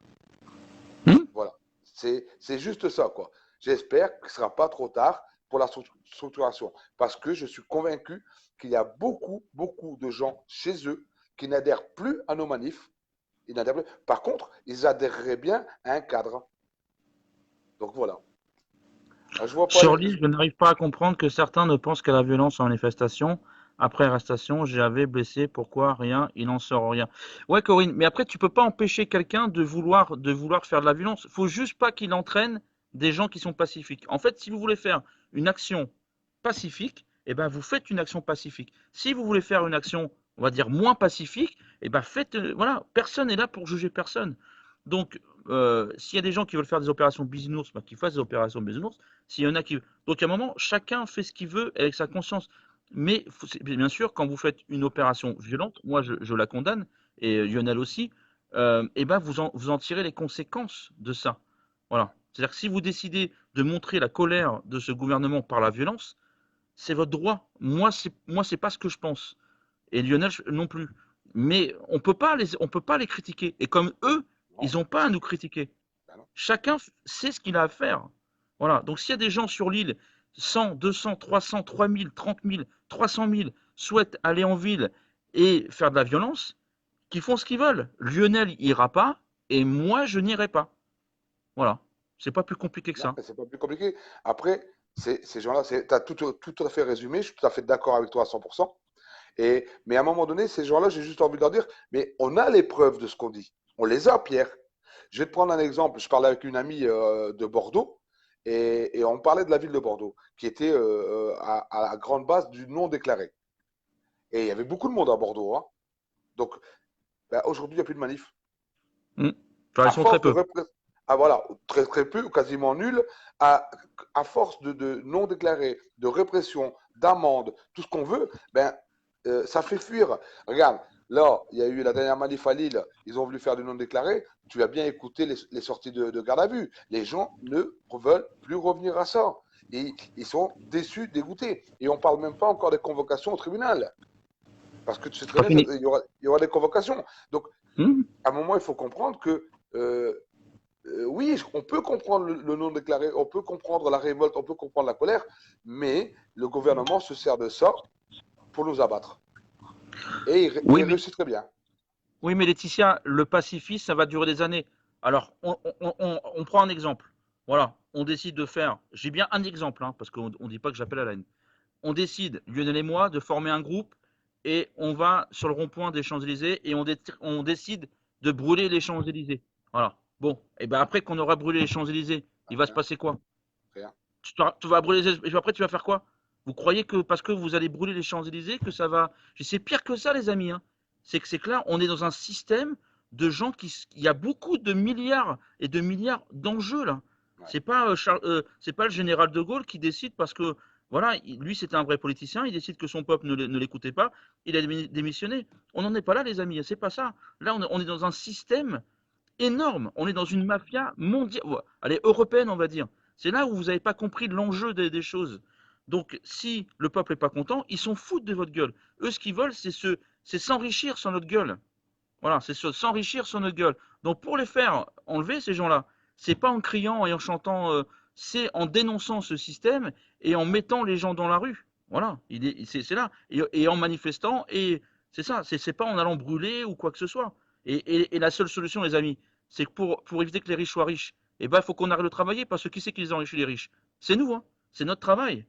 Hmm. Voilà. C'est juste ça, quoi. J'espère qu'il ne sera pas trop tard pour la structuration. Parce que je suis convaincu qu'il y a beaucoup de gens chez eux qui n'adhèrent plus à nos manifs. Ils n'adhèrent plus. Par contre, ils adhéreraient bien à un cadre. Donc voilà. Je vois pas Sur les... l'île, je n'arrive pas à comprendre que certains ne pensent qu'à la violence en manifestation. Après arrestation, j'avais blessé, pourquoi rien, il n'en sort rien. Ouais, Corinne, mais après, tu peux pas empêcher quelqu'un de vouloir faire de la violence. Faut juste pas qu'il entraîne des gens qui sont pacifiques. En fait, si vous voulez faire une action pacifique, eh ben, vous faites une action pacifique. Si vous voulez faire une action, on va dire, moins pacifique, eh ben, faites, voilà, personne n'est là pour juger personne. Donc, s'il y a des gens qui veulent faire des opérations bisounours, bah, qu'ils fassent des opérations bisounours. S'il y en a qui... Donc à un moment, chacun fait ce qu'il veut avec sa conscience. Mais bien sûr, quand vous faites une opération violente, moi je la condamne, et Lionel aussi, et ben vous en tirez les conséquences de ça. Voilà. C'est-à-dire que si vous décidez de montrer la colère de ce gouvernement par la violence, c'est votre droit. Moi c'est pas ce que je pense. Et Lionel non plus. Mais on peut pas les critiquer. Et comme eux, Non, ils n'ont pas à nous critiquer. ben non. Chacun sait ce qu'il a à faire. Voilà. Donc s'il y a des gens sur l'île, 100, 200, 300, 3000, 30 000, 300 000, souhaitent aller en ville et faire de la violence, qu'ils font ce qu'ils veulent. Lionel ira pas et moi je n'irai pas. Voilà. C'est pas plus compliqué que Non, ça. mais c'est pas plus compliqué. Après, ces gens-là, tu as tout à fait résumé, je suis tout à fait d'accord avec toi à 100%. Mais à un moment donné, ces gens-là, j'ai juste envie de leur dire, mais on a les preuves de ce qu'on dit. On les a, Pierre. Je vais te prendre un exemple. Je parlais avec une amie de Bordeaux et on parlait de la ville de Bordeaux, qui était à la grande base du non déclaré. Et il y avait beaucoup de monde à Bordeaux, hein. Donc, ben, aujourd'hui, il n'y a plus de manif. Hmm. Enfin, ils À sont très force de peu. ah, voilà, très peu, ou quasiment nul, à, à force de non déclarés, de répression, d'amende, tout ce qu'on veut, ben, ça fait fuir. Regarde, là, il y a eu la dernière manif à Lille, ils ont voulu faire du non déclaré. Tu as bien écouté les sorties de garde à vue. Les gens ne veulent plus revenir à ça. Et ils sont déçus, dégoûtés. Et on ne parle même pas encore des convocations au tribunal. Parce que tu sais C'est très pas bien fini. qu'il y aura des convocations. Donc, Hmm. à un moment, il faut comprendre que oui, on peut comprendre le non déclaré, on peut comprendre la révolte, on peut comprendre la colère, mais le gouvernement se sert de ça pour nous abattre. Et Oui, il mais réussit très bien. Oui, mais Laetitia, le pacifisme, ça va durer des années. Alors, on prend un exemple. Voilà, on décide de faire, j'ai bien un exemple, hein, parce qu'on ne dit pas que j'appelle à la haine. On décide, Lionel et moi, de former un groupe et on va sur le rond-point des Champs-Élysées et on décide de brûler les Champs-Élysées. Voilà. Bon, et ben après qu'on aura brûlé les Champs-Élysées, il va se Rien, passer quoi? rien. Tu vas brûler et après tu vas faire quoi? Vous croyez que parce que vous allez brûler les Champs-Élysées que ça va... C'est pire que ça, les amis, hein. C'est que là, on est dans un système de gens il y a beaucoup de milliards et de milliards d'enjeux là. Ouais. C'est pas le général de Gaulle qui décide parce que Voilà, lui c'était un vrai politicien, il décide que son peuple ne l'écoutait pas, il a démissionné. On n'en est pas là, les amis, c'est pas ça. Là, on est dans un système énorme, on est dans une mafia mondiale, ouais, allez, européenne, on va dire. C'est là où vous n'avez pas compris l'enjeu des choses. Donc, si le peuple n'est pas content, ils s'en foutent de votre gueule. Eux, ce qu'ils veulent, c'est s'enrichir sur notre gueule. Voilà, c'est s'enrichir sur notre gueule. Donc pour les faire enlever ces gens-là, c'est pas en criant et en chantant, c'est en dénonçant ce système et en mettant les gens dans la rue. Voilà, c'est là. Et en manifestant, et c'est ça, c'est pas en allant brûler ou quoi que ce soit. Et la seule solution, les amis, c'est que pour éviter que les riches soient riches, eh ben, il faut qu'on arrête de travailler parce que qui c'est qui les enrichit les riches? C'est nous, hein. C'est notre travail.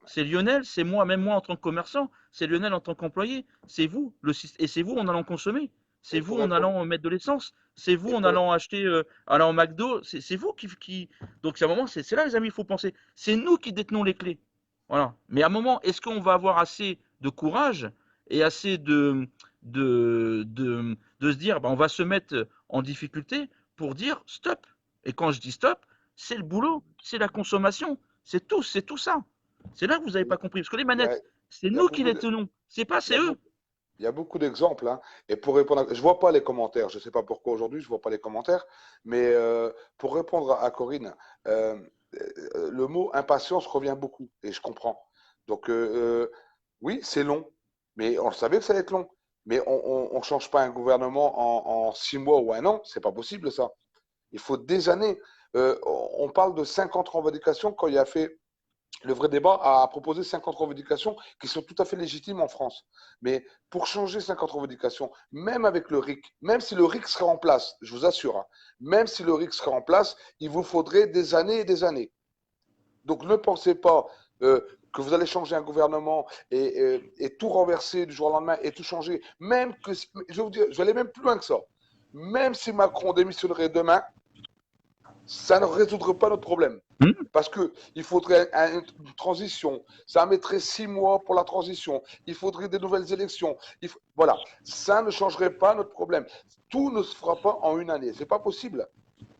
C'est Lionel, c'est moi, même moi en tant que commerçant, c'est Lionel en tant qu'employé, c'est vous, et c'est vous en allant consommer, c'est Et vous pour en répondre, allant mettre de l'essence, c'est vous et en pour, allant acheter, allant au McDo, c'est vous qui. Donc à un moment, c'est là les amis, il faut penser, c'est nous qui détenons les clés. Voilà. Mais à un moment, est-ce qu'on va avoir assez de courage et assez de se dire, bah, on va se mettre en difficulté pour dire stop. Et quand je dis stop, c'est le boulot, c'est la consommation, c'est tout ça. C'est là que vous n'avez pas compris. Parce que les il y a, manettes, c'est il y a nous qui beaucoup les de, tenons. C'est pas, il y c'est a eux. beaucoup, il y a beaucoup d'exemples, hein. Et pour répondre je vois pas les commentaires, je sais pas pourquoi aujourd'hui, je vois pas les commentaires, mais pour répondre à Corinne, euh, le mot impatience revient beaucoup, et je comprends. Donc, oui, c'est long, mais on savait que ça allait être long. Mais on change pas un gouvernement en 6 mois ou un an, c'est pas possible ça. Il faut des années. On parle de 50 revendications quand il a fait le vrai débat a proposé 50 revendications qui sont tout à fait légitimes en France. Mais pour changer 50 revendications, même avec le RIC, même si le RIC serait en place, je vous assure, hein, même si le RIC serait en place, il vous faudrait des années et des années. Donc ne pensez pas que vous allez changer un gouvernement et tout renverser du jour au lendemain et tout changer. Même que, je vais vous dire, je vais aller même plus loin que ça. Même si Macron démissionnerait demain, ça ne résoudrait pas notre problème. Hmm. Parce qu'il faudrait une transition. Ça mettrait 6 mois pour la transition. Il faudrait des nouvelles élections. Voilà. Ça ne changerait pas notre problème. Tout ne se fera pas en une année. C'est pas possible.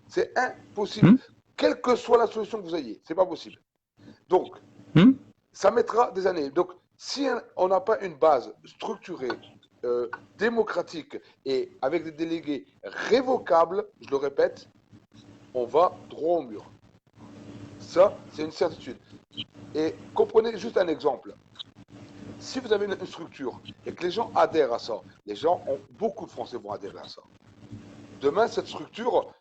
C'est impossible. Hmm. Quelle que soit la solution que vous ayez, c'est pas possible. Donc, Hmm. ça mettra des années. Donc, si on n'a pas une base structurée, démocratique et avec des délégués révocables, je le répète, on va droit au mur. Ça, c'est une certitude. Et comprenez juste un exemple. Si vous avez une structure et que les gens adhèrent à ça, beaucoup de Français vont adhérer à ça. Demain, cette structure,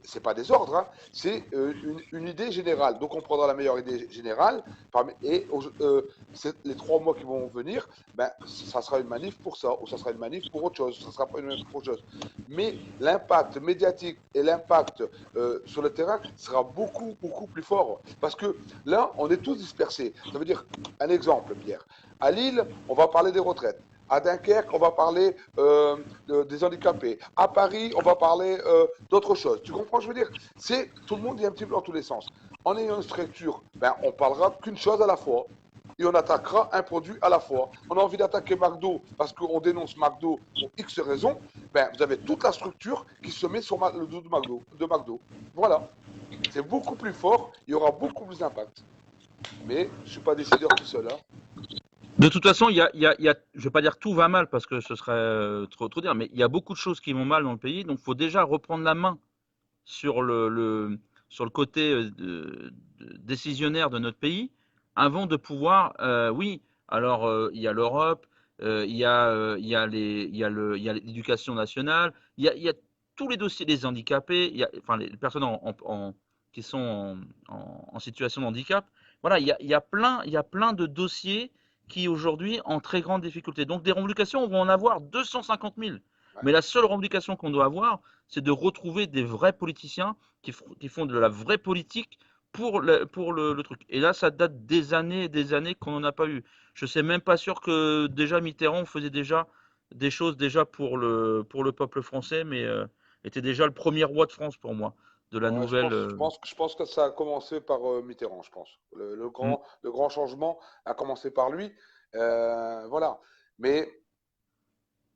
c'est pas des ordres, hein, c'est une idée générale. Donc, on prendra la meilleure idée générale et les 3 mois qui vont venir, ben, ça sera une manif pour ça, ou ça sera une manif pour autre chose, ça sera pas une manif pour autre chose. Mais l'impact médiatique et l'impact sur le terrain sera beaucoup, beaucoup plus fort. Parce que là, on est tous dispersés. Ça veut dire, un exemple, Pierre. À Lille, on va parler des retraites. À Dunkerque, on va parler des handicapés. À Paris, on va parler d'autres choses. Tu comprends ce que je veux dire? C'est tout le monde est un petit peu dans tous les sens. En ayant une structure, ben, on parlera qu'une chose à la fois. Et on attaquera un produit à la fois. On a envie d'attaquer McDo parce qu'on dénonce McDo pour X raisons. Ben, vous avez toute la structure qui se met sur le dos de McDo. Voilà. C'est beaucoup plus fort. Il y aura beaucoup plus d'impact. Mais je ne suis pas décideur tout seul, hein. De toute façon, je vais pas dire tout va mal parce que ce serait trop dire, mais il y a beaucoup de choses qui vont mal dans le pays, donc il faut déjà reprendre la main sur sur le côté décisionnaire de notre pays avant de pouvoir, oui, alors il y a l'Europe, il y a l'éducation nationale, il y a tous les dossiers des handicapés, enfin les personnes qui sont en situation de handicap. Voilà, il y a plein de dossiers qui aujourd'hui en très grande difficulté. Donc des revendications, on va en avoir 250 000. Ouais. Mais la seule revendication qu'on doit avoir, c'est de retrouver des vrais politiciens qui font de la vraie politique pour le truc. Et là, ça date des années et des années qu'on n'en a pas eu. Je ne sais même pas sûr que déjà Mitterrand faisait déjà des choses déjà pour le peuple français, mais était déjà le premier roi de France pour moi, de la Ouais, nouvelle. je pense que ça a commencé par Mitterrand, je pense. Hmm. Le grand changement a commencé par lui. Voilà. Mais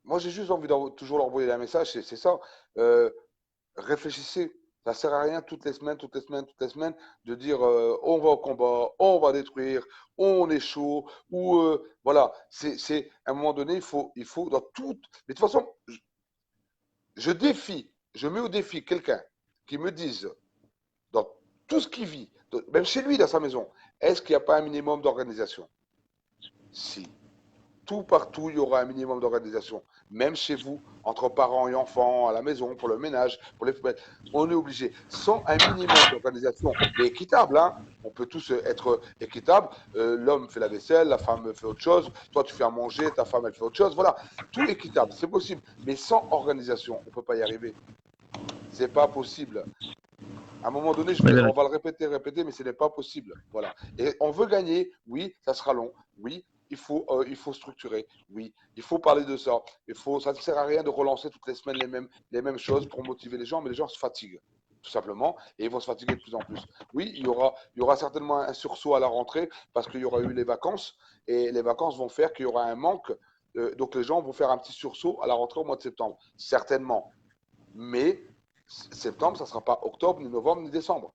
moi, j'ai juste envie de toujours leur envoyer un message, c'est ça. Euh, Réfléchissez. Ça sert à rien toutes les semaines de dire on va au combat, on va détruire, on est chaud, ou voilà. À un moment donné, il faut dans tout. Mais de toute façon, je mets au défi quelqu'un qui me dise dans tout ce qu'il vit, même chez lui dans sa maison, est-ce qu'il n'y a pas un minimum d'organisation? Si. Tout partout, il y aura un minimum d'organisation. Même chez vous, entre parents et enfants, à la maison, pour le ménage, pour les poubelles. On est obligé. Sans un minimum d'organisation, mais équitable, hein. On peut tous être équitables. L'homme fait la vaisselle, la femme fait autre chose. Toi, tu fais à manger, ta femme, elle fait autre chose. Voilà. Tout équitable, c'est possible. Mais sans organisation, on ne peut pas y arriver. C'est pas possible. À un moment donné, on va le répéter, mais ce n'est pas possible. Voilà. Et on veut gagner, oui, ça sera long, oui, il faut structurer, oui, il faut parler de ça. Ça ne sert à rien de relancer toutes les semaines les mêmes choses pour motiver les gens, mais les gens se fatiguent, tout simplement, et ils vont se fatiguer de plus en plus. Oui, il y aura certainement un sursaut à la rentrée parce qu'il y aura eu les vacances, et les vacances vont faire qu'il y aura un manque. Donc les gens vont faire un petit sursaut à la rentrée au mois de septembre, certainement. Mais septembre, ça ne sera pas octobre, ni novembre, ni décembre.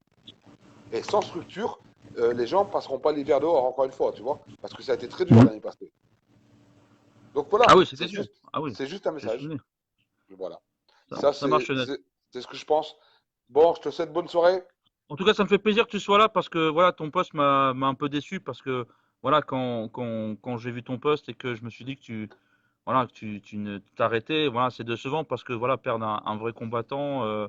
Et sans structure, les gens ne passeront pas l'hiver dehors, encore une fois, tu vois, parce que ça a été très dur l'année passée. Donc voilà, Ah oui, c'était sûr. Ah oui, c'est juste un message. Voilà. Ça marche, Lionel. C'est ce que je pense. Bon, je te souhaite bonne soirée. En tout cas, ça me fait plaisir que tu sois là parce que voilà, ton poste m'a un peu déçu parce que voilà, quand j'ai vu ton poste et que je me suis dit que tu ne t'arrêtais, voilà, c'est décevant parce que voilà, perdre un vrai combattant,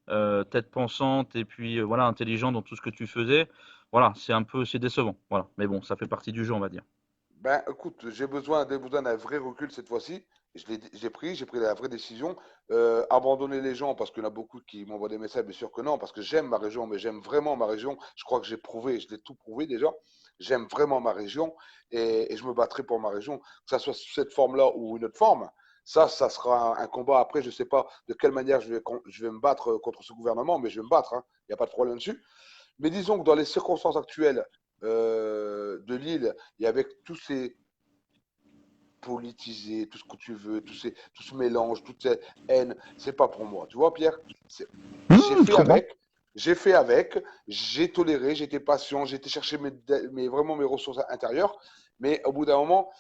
tête pensante et puis voilà, intelligent dans tout ce que tu faisais, voilà, c'est décevant, voilà. Mais bon, ça fait partie du jeu, on va dire. Ben, écoute, j'ai besoin d'un vrai recul cette fois-ci. J'ai pris la vraie décision. Abandonner les gens parce qu'il y en a beaucoup qui m'envoient des messages, bien sûr que non, parce que j'aime ma région, mais j'aime vraiment ma région. Je crois que j'ai prouvé, je l'ai tout prouvé déjà. J'aime vraiment ma région et je me battrai pour ma région, que ça soit sous cette forme-là ou une autre forme. Ça sera un combat. Après, je ne sais pas de quelle manière je vais me battre contre ce gouvernement, mais je vais me battre, hein. Il n'y a pas de problème dessus. Mais disons que dans les circonstances actuelles de l'île, et avec tous ces politisés, tout ce que tu veux, tout ce mélange, toute cette haine, c'est pas pour moi. Tu vois, Pierre, j'ai Je fait comprends. avec, j'ai toléré, j'ai été patient, j'ai été chercher vraiment mes ressources intérieures, mais au bout d'un moment,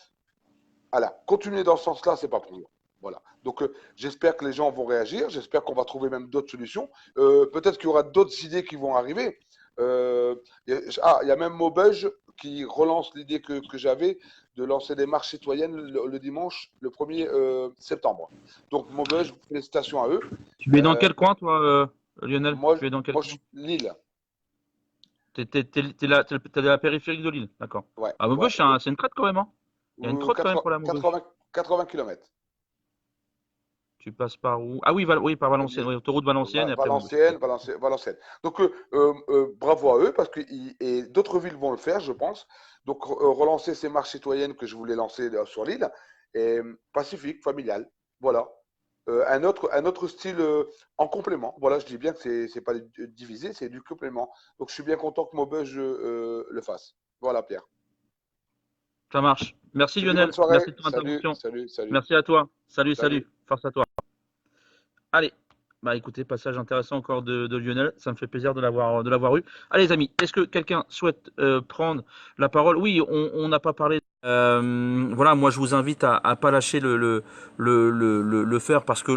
voilà, continuer dans ce sens-là, c'est pas pour moi. Voilà. Donc, j'espère que les gens vont réagir. J'espère qu'on va trouver même d'autres solutions. Peut-être qu'il y aura d'autres idées qui vont arriver. Il y a même Maubeuge qui relance l'idée que j'avais de lancer des marches citoyennes le dimanche, le 1er septembre. Donc, Maubeuge, félicitations à eux. Tu es dans Euh, quel coin, toi, Lionel? moi, Tu es dans quel moi, coin? Lille. T'es de la périphérique de l'île, d'accord. Ouais, Ah, ouais. Maubeuge, c'est une traite quand même, hein. Il y a une trotte quand même pour la Maubeuge. 80 km. Tu passes par où? Ah oui, oui, par Valenciennes, oui, autoroute Valenciennes et après Maubeuge. Valenciennes, Valenciennes. Donc, bravo à eux, parce que et d'autres villes vont le faire, je pense. Donc, relancer ces marches citoyennes que je voulais lancer sur l'île, et pacifique, familial. Voilà. Un autre style en complément. Voilà, je dis bien que c'est pas divisé, c'est du complément. Donc, je suis bien content que Maubeuge le fasse. Voilà, Pierre. Ça marche. Merci Je te dis bonne Lionel, soirée. merci de ton Salut, intervention. salut, salut, Merci à toi. Salut, salut. salut. Force à toi. Allez. Bah écoutez, passage intéressant encore de Lionel, ça me fait plaisir de l'avoir eu. Allez les amis, est-ce que quelqu'un souhaite prendre la parole? Oui, on n'a pas parlé. Voilà, moi je vous invite à pas lâcher le faire parce que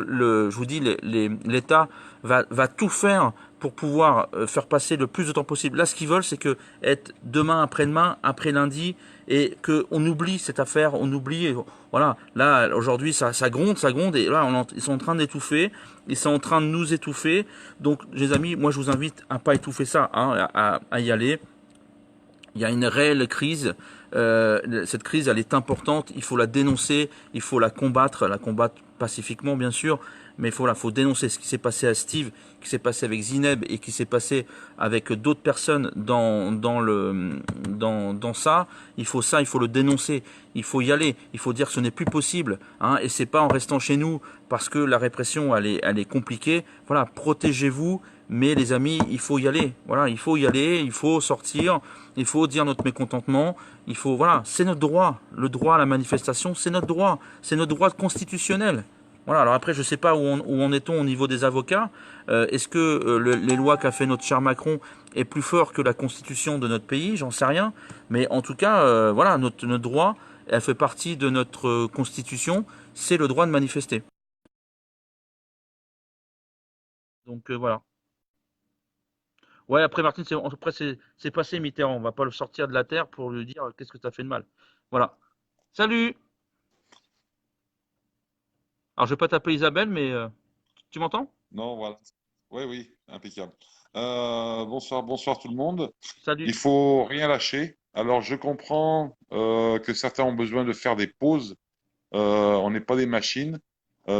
je vous dis, l'État va tout faire pour pouvoir faire passer le plus de temps possible. Là, ce qu'ils veulent, c'est que être demain, après-demain, après lundi, et que on oublie cette affaire, on oublie. Voilà, là aujourd'hui ça gronde, et là ils sont en train d'étouffer, ils sont en train de nous étouffer. Donc, les amis, moi je vous invite à pas étouffer ça, hein, à y aller. Il y a une réelle crise. Cette crise, elle est importante. Il faut la dénoncer. Il faut la combattre pacifiquement, bien sûr. Mais faut dénoncer ce qui s'est passé à Steve, qui s'est passé avec Zineb et qui s'est passé avec d'autres personnes dans ça. Il faut le dénoncer. Il faut y aller. Il faut dire que ce n'est plus possible. Hein, et c'est pas en restant chez nous parce que la répression, elle est compliquée. Voilà, protégez-vous. Mais les amis, il faut y aller. Voilà, il faut y aller, il faut sortir, il faut dire notre mécontentement. Il faut, voilà, c'est notre droit. Le droit à la manifestation, c'est notre droit constitutionnel. Voilà, alors après, je sais pas où en est-on au niveau des avocats. Est-ce que les lois qu'a fait notre cher Macron est plus fort que la constitution de notre pays? J'en sais rien. Mais en tout cas, voilà, notre droit, elle fait partie de notre constitution, c'est le droit de manifester. Donc voilà. Ouais, après Martine, après c'est passé Mitterrand. On va pas le sortir de la terre pour lui dire qu'est-ce que tu as fait de mal. Voilà. Salut. Alors je vais pas t'appeler Isabelle, mais tu m'entends? Non, voilà. Oui, oui, impeccable. Bonsoir, bonsoir tout le monde. Salut. Il faut rien lâcher. Alors, je comprends que certains ont besoin de faire des pauses. On n'est pas des machines.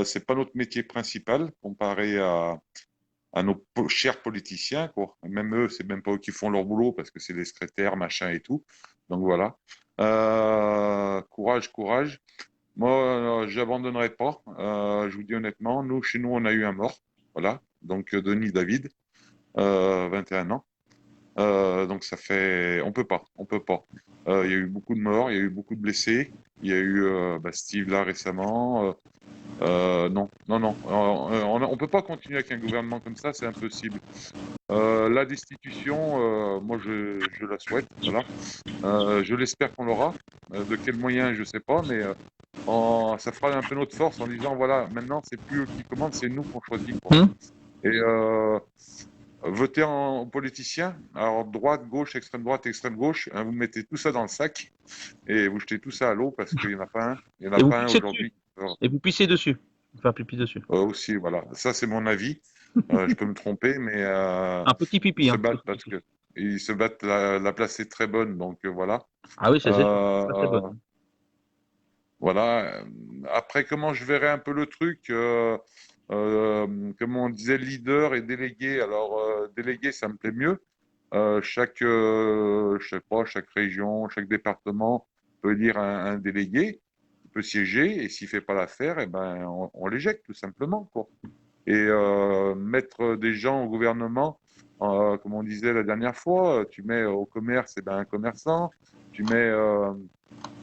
C'est pas notre métier principal comparé à nos chers politiciens, quoi. Même eux, c'est même pas eux qui font leur boulot parce que c'est des secrétaires, machin et tout. Donc voilà. Courage, courage. Moi, j'abandonnerai pas. Je vous dis honnêtement, nous, chez nous, on a eu un mort. Voilà. Donc, Denis David, 21 ans. Donc, ça fait. On peut pas. On peut pas. Il y a eu beaucoup de morts, il y a eu beaucoup de blessés. Il y a eu Steve là récemment. Non, non, non. On peut pas continuer avec un gouvernement comme ça, c'est impossible. La destitution, moi, je la souhaite. Voilà. Je l'espère qu'on l'aura. De quels moyens, je sais pas, mais ça fera un peu notre force en disant voilà, maintenant c'est plus eux qui commandent, c'est nous qu'on choisit, quoi. Hmm. Et voter en politicien, alors extrême droite, extrême gauche, hein, vous mettez tout ça dans le sac et vous jetez tout ça à l'eau parce qu'il n'y en a pas un, il y en Et a vous pas un pissez dessus. aujourd'hui. Et vous pissez dessus. Faire pipi dessus. Aussi, voilà, ça c'est mon avis. Je peux me tromper, mais Un petit ils pipi, se hein. battent Petit parce pipi. que ils se battent. La place est très bonne, donc voilà. Ah oui, ça c'est sûr. Ça c'est Euh, bonne. Voilà. Après, comment je verrais un peu le truc, comme on disait, leader et délégué. Alors, délégué, ça me plaît mieux. Je sais pas, chaque région, chaque département peut élire un délégué, qui peut siéger, et s'il fait pas l'affaire, eh ben, on l'éjecte tout simplement, quoi. Et mettre des gens au gouvernement, comme on disait la dernière fois, tu mets au commerce, eh ben, un commerçant, tu mets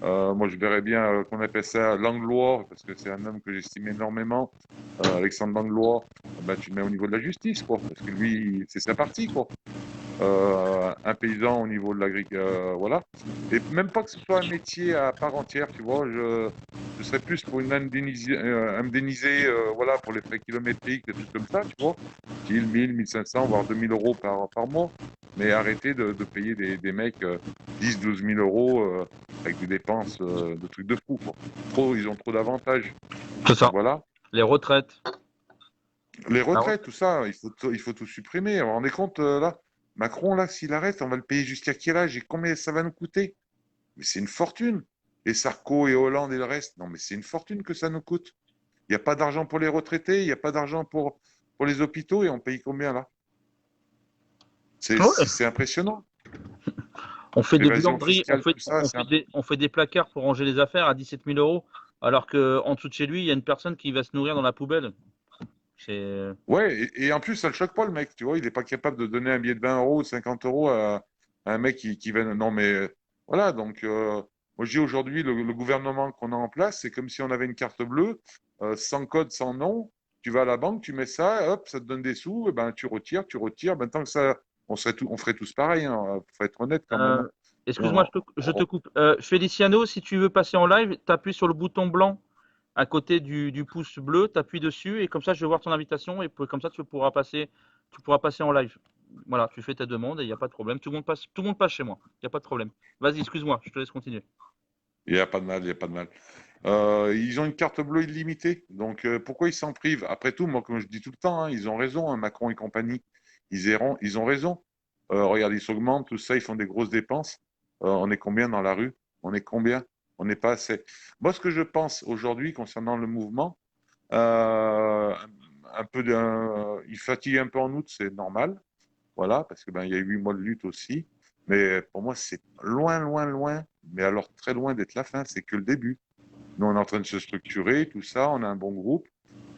moi, je verrais bien qu'on appelle ça Langlois, parce que c'est un homme que j'estime énormément. Alexandre Langlois, ben, tu le mets au niveau de la justice, quoi, parce que lui, c'est sa partie, quoi. Un paysan au niveau de l'agriculture, voilà. Et même pas que ce soit un métier à part entière, tu vois. Je serais plus pour une indemniser, voilà, pour les frais kilométriques, des trucs comme ça, tu vois. 1000, 1500, voire 2000 € par mois. Mais arrêter de payer des mecs 10, 12 000 euros avec des dépenses de trucs de fou, quoi. Ils ont trop d'avantages. C'est Donc ça. voilà. Les retraites. Les La retraites, retraite. tout ça, il faut tout supprimer. Vous vous rendez compte, là, Macron, là, s'il arrête, on va le payer jusqu'à quel âge et combien ça va nous coûter? Mais c'est une fortune. Et Sarko et Hollande et le reste, non, mais c'est une fortune que ça nous coûte. Il n'y a pas d'argent pour les retraités, il n'y a pas d'argent pour les hôpitaux et on paye combien là? Ouais. C'est impressionnant. On fait des L'évasion buanderies, fiscale, tout ça, on fait des placards pour ranger les affaires à 17 000 €, alors que en dessous de chez lui, il y a une personne qui va se nourrir dans la poubelle. C'est. Ouais, et en plus, ça le choque pas le mec, tu vois, il n'est pas capable de donner un billet de 20 € ou de 50 € à un mec qui va. Non, mais voilà, donc moi je dis aujourd'hui, le gouvernement qu'on a en place, c'est comme si on avait une carte bleue, sans code, sans nom. Tu vas à la banque, tu mets ça, hop, ça te donne des sous, et ben tu retires. Ben, tant que ça, on ferait tous pareil, hein, faut être honnête quand même, Euh, hein. Excuse-moi, On- je te on- coupe. Feliciano, si tu veux passer en live, tu appuies sur le bouton blanc à côté du pouce bleu, tu appuies dessus et comme ça, je vais voir ton invitation et comme ça, tu pourras passer en live. Voilà, tu fais ta demande et il n'y a pas de problème. Tout le monde passe chez moi. Il n'y a pas de problème. Vas-y, excuse-moi, je te laisse continuer. Il n'y a pas de mal, il n'y a pas de mal. Ils ont une carte bleue illimitée, donc pourquoi ils s'en privent? Après tout, moi, comme je dis tout le temps, hein, ils ont raison, hein, Macron et compagnie, ils ont raison. Regarde, ils s'augmentent, tout ça, ils font des grosses dépenses. On est combien dans la rue? On est combien? On n'est pas assez. Moi, ce que je pense aujourd'hui concernant le mouvement, euh, il fatigue un peu en août, c'est normal. Voilà, parce que ben, il y a 8 mois de lutte aussi. Mais pour moi, c'est loin, loin, loin, mais alors très loin d'être la fin, c'est que le début. Nous, on est en train de se structurer, tout ça, on a un bon groupe.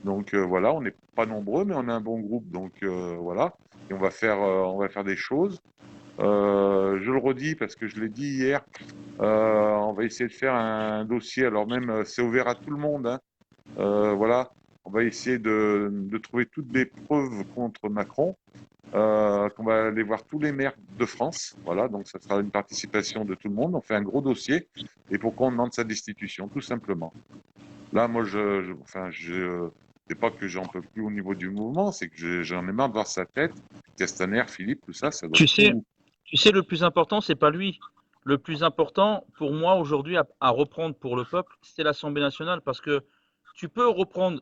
Donc voilà, on n'est pas nombreux, mais on a un bon groupe. Donc voilà, et on va faire des choses. Je le redis parce que je l'ai dit hier, on va essayer de faire un dossier. Alors même, c'est ouvert à tout le monde, hein. Voilà, on va essayer de trouver toutes les preuves contre Macron, qu'on va aller voir tous les maires de France. Voilà, donc ça sera une participation de tout le monde. On fait un gros dossier et pour qu'on demande sa destitution, tout simplement. Là, moi, c'est pas que j'en peux plus au niveau du mouvement, c'est que j'en ai marre de voir sa tête. Castaner, Philippe, tout ça, ça doit Tu sais, tout. tu sais, le plus important, c'est pas lui. Le plus important pour moi aujourd'hui à reprendre pour le peuple, c'est l'Assemblée nationale parce que tu peux reprendre,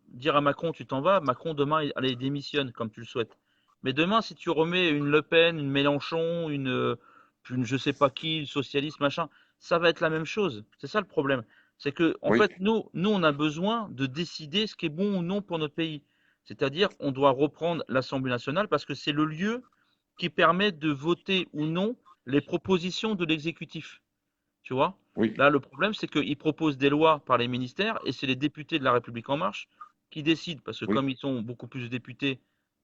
dire à Macron, tu t'en vas. Macron demain, allez, il démissionne comme tu le souhaites. Mais demain, si tu remets une Le Pen, une Mélenchon, une je sais pas qui, une socialiste, machin, ça va être la même chose. C'est ça le problème. C'est que, en Oui, fait, nous, on a besoin de décider ce qui est bon ou non pour notre pays. C'est-à-dire, on doit reprendre l'Assemblée nationale parce que c'est le lieu qui permet de voter ou non les propositions de l'exécutif. Tu vois? oui, Là, le problème, c'est qu'ils proposent des lois par les ministères et c'est les députés de La République En Marche qui décident. Parce que oui. comme ils sont beaucoup plus de députés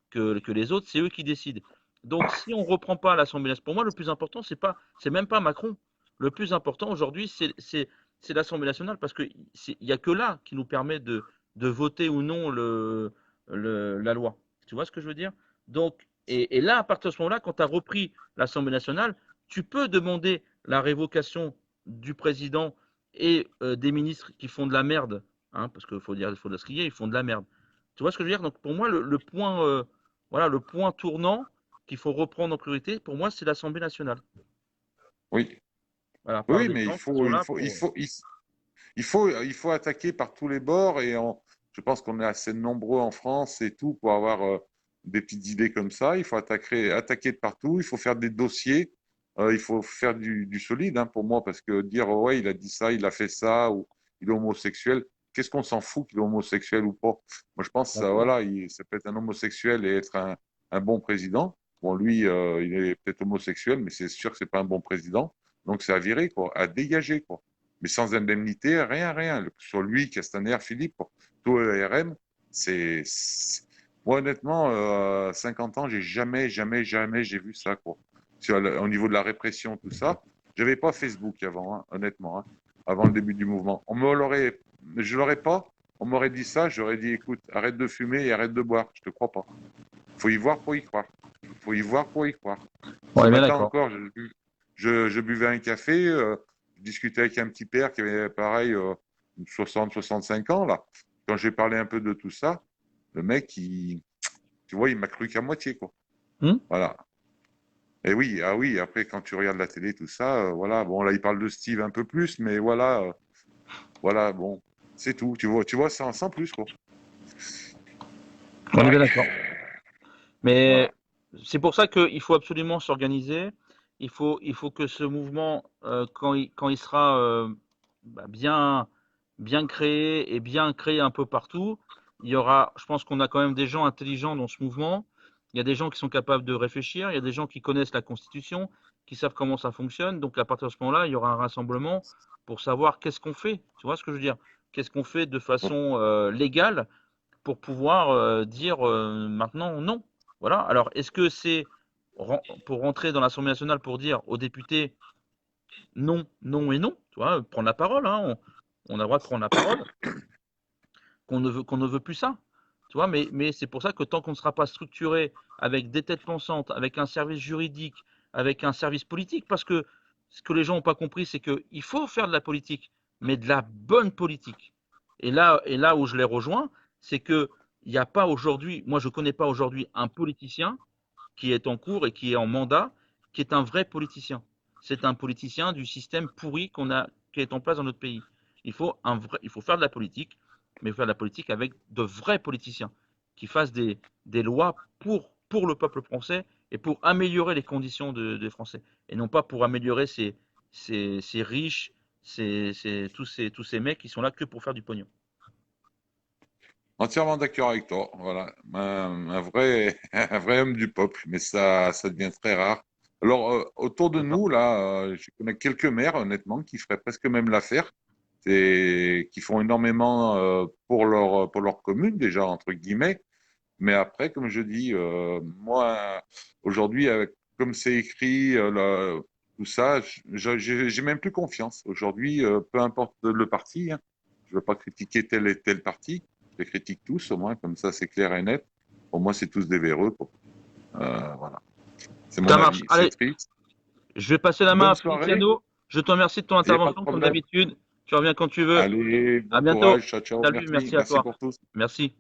que les autres, c'est eux qui décident. Donc, si on ne reprend pas l'Assemblée nationale, pour moi, le plus important, c'est même pas Macron. Le plus important aujourd'hui, c'est l'Assemblée nationale parce qu'il n'y a que là qui nous permet de voter ou non la loi. Tu vois ce que je veux dire? Donc, et là, à partir de ce moment-là, quand tu as repris l'Assemblée nationale, tu peux demander la révocation du président et des ministres qui font de la merde, hein, parce qu'il faut dire, il faut le crier, ils font de la merde. Tu vois ce que je veux dire? Donc pour moi, le point, voilà, le point tournant qu'il faut reprendre en priorité, pour moi, c'est l'Assemblée nationale. Oui, Voilà, par oui, des mais gens qui sont là pour. il faut attaquer par tous les bords et je pense qu'on est assez nombreux en France et tout pour avoir des petites idées comme ça. Il faut attaquer de partout. Il faut faire des dossiers. Il faut faire du solide hein, pour moi parce que dire ouais il a dit ça, il a fait ça ou il est homosexuel. Qu'est-ce qu'on s'en fout qu'il est homosexuel ou pas? Moi je pense D'accord. voilà, ça peut être un homosexuel et être un bon président. Bon lui il est peut-être homosexuel mais c'est sûr que c'est pas un bon président. Donc c'est à virer quoi, à dégager quoi mais sans indemnité, rien, rien. Sur lui, Castaner, Philippe, tout le RM, moi honnêtement, 50 ans, j'ai jamais, jamais, jamais, j'ai vu ça quoi. Au niveau de la répression, tout ça, j'avais pas Facebook avant, hein, honnêtement, hein, avant le début du mouvement. Je l'aurais pas. On m'aurait dit ça, j'aurais dit, écoute, arrête de fumer et arrête de boire. Je te crois pas. Faut y voir pour y croire. Faut y voir pour y croire. Ce Ouais, bien matin d'accord. encore, je buvais un café, je discutais avec un petit père qui avait pareil 60-65 ans là. Quand j'ai parlé un peu de tout ça, le mec, tu vois, il m'a cru qu'à moitié quoi. Hmm. Voilà. Et oui, ah oui. Après, quand tu regardes la télé, tout ça, voilà. Bon, là, il parle de Steve un peu plus, mais voilà, voilà. Bon, c'est tout. Tu vois, sans plus quoi. On est bien Ouais. d'accord. Voilà. Mais c'est pour ça qu'il faut absolument s'organiser. Il faut que ce mouvement, quand il sera bien créé et bien créé un peu partout, il y aura, je pense qu'on a quand même des gens intelligents dans ce mouvement. Il y a des gens qui sont capables de réfléchir. Il y a des gens qui connaissent la Constitution, qui savent comment ça fonctionne. Donc à partir de ce moment-là, il y aura un rassemblement pour savoir qu'est-ce qu'on fait. Tu vois ce que je veux dire? Qu'est-ce qu'on fait de façon légale pour pouvoir dire maintenant non. Voilà. Alors, est-ce que c'est pour rentrer dans l'Assemblée nationale pour dire aux députés non, non et non, tu vois, prendre la parole, hein, on a le droit de prendre la parole, qu'on ne veut plus ça, tu vois, mais c'est pour ça que tant qu'on ne sera pas structuré avec des têtes pensantes, avec un service juridique, avec un service politique, parce que ce que les gens n'ont pas compris, c'est qu'il faut faire de la politique, mais de la bonne politique. Et là où je les rejoins, c'est que il n'y a pas aujourd'hui, moi je ne connais pas aujourd'hui un politicien qui est en cours et qui est en mandat, qui est un vrai politicien. C'est un politicien du système pourri qui est en place dans notre pays. Il faut faire de la politique, mais faire de la politique avec de vrais politiciens qui fassent des lois pour le peuple français et pour améliorer les conditions des Français. Et non pas pour améliorer ces riches, tous ces mecs qui sont là que pour faire du pognon. Entièrement d'accord avec toi. Voilà, un vrai, un vrai homme du peuple, mais ça devient très rare. Alors, autour de C'est ça. nous, là, je connais quelques maires, honnêtement, qui feraient presque même l'affaire, qui font énormément pour leur commune, déjà, entre guillemets. Mais après, comme je dis, moi, aujourd'hui, comme c'est écrit, tout ça, j'ai même plus confiance. Aujourd'hui, peu importe le parti, hein, je ne veux pas critiquer tel et tel parti, les critiques tous, au moins, comme ça, c'est clair et net. Pour moi, c'est tous des véreux, quoi. Voilà. C'est mon Ça marche. avis. Allez, C'est triste. je vais passer la main Bonne à soirée. Feliciano. Je te remercie de ton Il n'y a pas de intervention, comme problème. d'habitude. Tu reviens quand tu veux. Allez, À bon bientôt. courage. Ciao, ciao. Salut, Merci. merci à Merci toi. pour tous. Merci.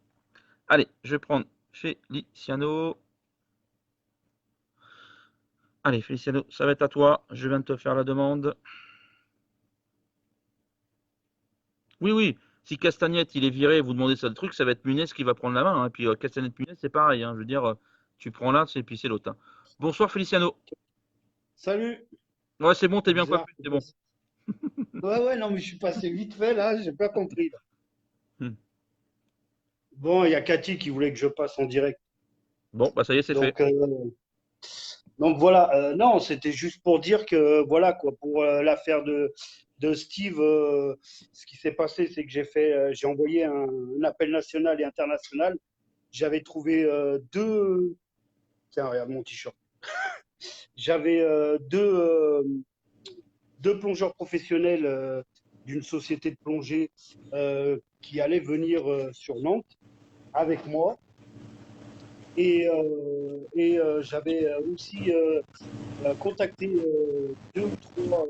Allez, je vais prendre Feliciano. Allez, Feliciano, ça va être à toi. Je viens de te faire la demande. Oui, oui. Si Castagnette, il est viré, vous demandez ça le truc, ça va être Munez qui va prendre la main, hein. Et puis Castagnette Munez, c'est pareil, hein. Je veux dire, tu prends l'un, et puis c'est l'autre, hein. Bonsoir Feliciano. Salut, Ouais, c'est bon, t'es bien bizarre. coiffé, c'est bon. Ouais, ouais, non, mais je suis passé vite fait là, j'ai pas compris. Là. Hmm. Bon, il y a Cathy qui voulait que je passe en direct. Bon, bah ça y est, c'est fait. Donc, voilà, non, c'était juste pour dire que voilà quoi, pour l'affaire de Steve, ce qui s'est passé, c'est que j'ai envoyé un appel national et international. J'avais trouvé tiens, regarde mon t-shirt. J'avais deux plongeurs professionnels d'une société de plongée qui allaient venir sur Nantes avec moi. J'avais aussi contacté deux ou trois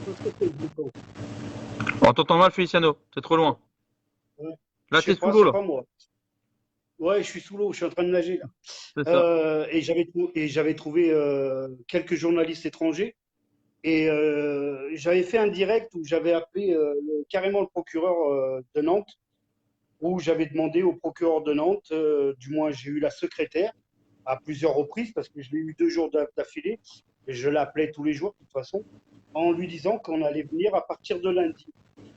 sociétés de licence. On t'entend mal, Feliciano, c'est trop loin. Ouais. Là, Je sais t'es sous pas, l'eau, c'est là. pas moi. Ouais, je suis sous l'eau, je suis en train de nager là. C'est ça. J'avais trouvé quelques journalistes étrangers et j'avais fait un direct où j'avais appelé carrément le procureur de Nantes, où j'avais demandé au procureur de Nantes, du moins j'ai eu la secrétaire à plusieurs reprises parce que je l'ai eu 2 jours d'affilée et je l'appelais tous les jours de toute façon, en lui disant qu'on allait venir à partir de lundi.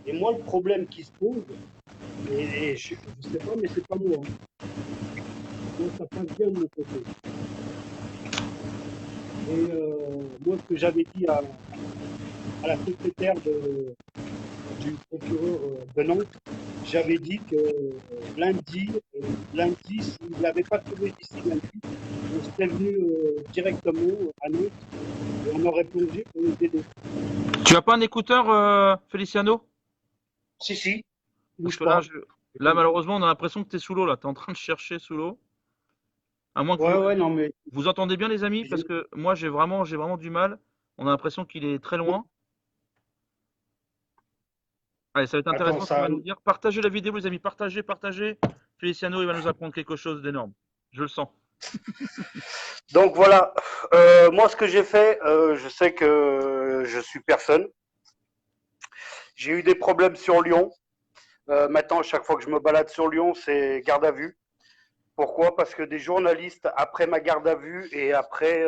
Et moi, le problème qui se pose, et je sais pas, mais c'est pas moi. Hein. Moi, ça passe bien de mon côté. Et moi, ce que j'avais dit à la secrétaire du procureur de Nantes, j'avais dit que lundi, s'il ne l'avait pas trouvé d'ici lundi, on serait venu directement à Nantes et on aurait plongé pour les aider. Tu as pas un écouteur, Feliciano? Si, si, Parce bouge que là, pas. là, malheureusement, on a l'impression que tu es sous l'eau, là. Tu es en train de chercher sous l'eau. À moins que Ouais, ouais, non, mais vous entendez bien, les amis, parce que moi, j'ai vraiment du mal. On a l'impression qu'il est très loin. Allez, ça va être attends, intéressant ce qu'il ça. va nous dire. Partagez la vidéo, les amis, partagez, partagez. Feliciano, il va nous apprendre quelque chose d'énorme. Je le sens. Donc voilà, moi ce que j'ai fait, je sais que je suis personne. J'ai eu des problèmes sur Lyon. Maintenant, chaque fois que je me balade sur Lyon, c'est garde à vue. Pourquoi? Parce que des journalistes, après ma garde à vue et après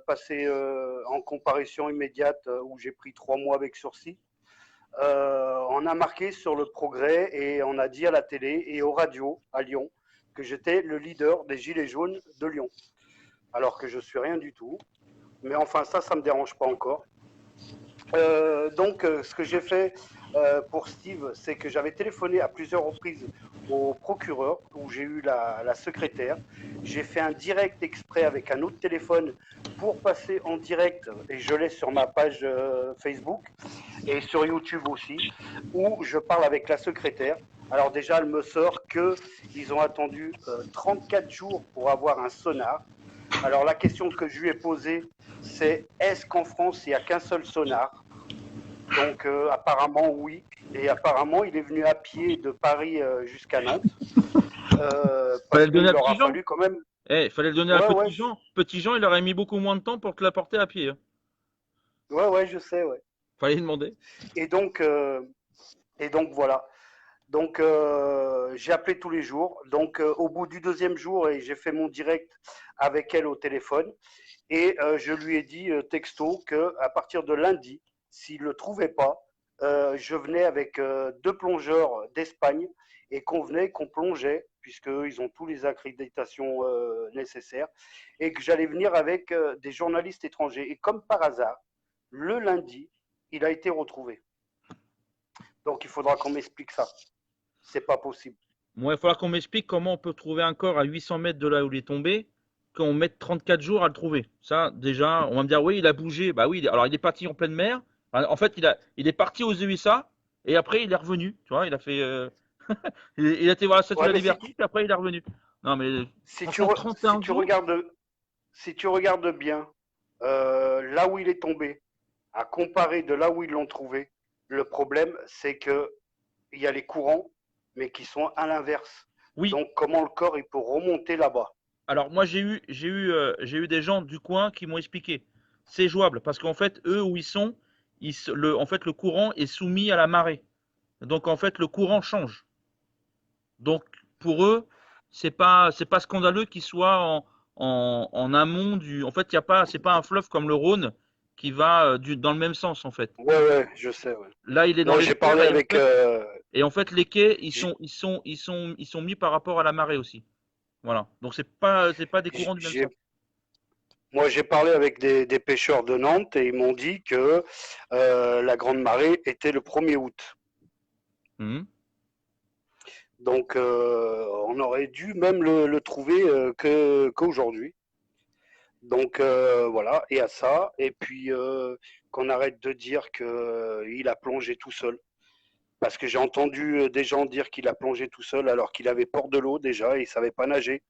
passer en comparution immédiate où j'ai pris 3 mois avec sursis, on a marqué sur le Progrès et on a dit à la télé et aux radios à Lyon que j'étais le leader des Gilets jaunes de Lyon. Alors que je suis rien du tout. Mais enfin, ça me dérange pas encore. Ce que j'ai fait pour Steve, c'est que j'avais téléphoné à plusieurs reprises au procureur, où j'ai eu la secrétaire. J'ai fait un direct exprès avec un autre téléphone pour passer en direct, et je l'ai sur ma page Facebook et sur YouTube aussi, où je parle avec la secrétaire. Alors déjà, elle me sort qu'ils ont attendu 34 jours pour avoir un sonar. Alors la question que je lui ai posée, c'est est-ce qu'en France, il n'y a qu'un seul sonar? Donc apparemment oui. Et apparemment, il est venu à pied de Paris jusqu'à Nantes. Fallait Parce le donner qu'il à aura Petit Jean. fallu quand même. Fallait le donner à Ouais, Petit ouais, Jean. Petit Jean, il aurait mis beaucoup moins de temps pour te l'apporter à pied, hein. ouais, je sais, ouais. Fallait lui demander. Et donc, voilà. Donc j'ai appelé tous les jours. Donc au bout du 2e jour, et j'ai fait mon direct avec elle au téléphone. Et je lui ai dit texto qu'à partir de lundi, s'il ne le trouvait pas, je venais avec 2 plongeurs d'Espagne et qu'on plongeait, puisqu'ils ont tous les accréditations nécessaires, et que j'allais venir avec des journalistes étrangers. Et comme par hasard, le lundi, il a été retrouvé. Donc il faudra qu'on m'explique ça. C'est pas possible. Moi, il va falloir qu'on m'explique comment on peut trouver un corps à 800 mètres de là où il est tombé, qu'on mette 34 jours à le trouver. Ça, déjà, on va me dire, oui, il a bougé. Bah oui, alors il est parti en pleine mer. En fait, il est parti aux USA Et après, il est revenu. Tu vois, il a fait. Il a été voir la Statue de Ouais, la mais Liberté, puis après, il est revenu. Non, mais si tu, franchement, re- si 31 tu jours. regardes, si tu regardes bien, là où il est tombé, à comparer de là où ils l'ont trouvé, le problème, c'est que il y a les courants, mais qui sont à l'inverse. Oui. Donc, comment le corps il peut remonter là-bas? Alors, moi, j'ai eu des gens du coin qui m'ont expliqué. C'est jouable parce qu'en fait, eux, où ils sont, en fait, le courant est soumis à la marée. Donc, en fait, le courant change. Donc, pour eux, c'est pas scandaleux qu'il soit en amont du. En fait, il y a pas, c'est pas un fleuve comme le Rhône qui va dans le même sens, en fait. Ouais, ouais, je sais. Ouais. Là, il est dans Non, j'ai l'estuaire parlé avec. et en fait, les quais, J'ai ils sont mis par rapport à la marée aussi. Voilà. Donc, c'est pas des courants du même j'ai- sens. moi, j'ai parlé avec des pêcheurs de Nantes et ils m'ont dit que la grande marée était le 1er août. Mhm. Donc, on aurait dû même le trouver qu'aujourd'hui. Donc, voilà, et à ça. Et puis, qu'on arrête de dire qu'il a plongé tout seul. Parce que j'ai entendu des gens dire qu'il a plongé tout seul alors qu'il avait peur de l'eau déjà et il savait pas nager.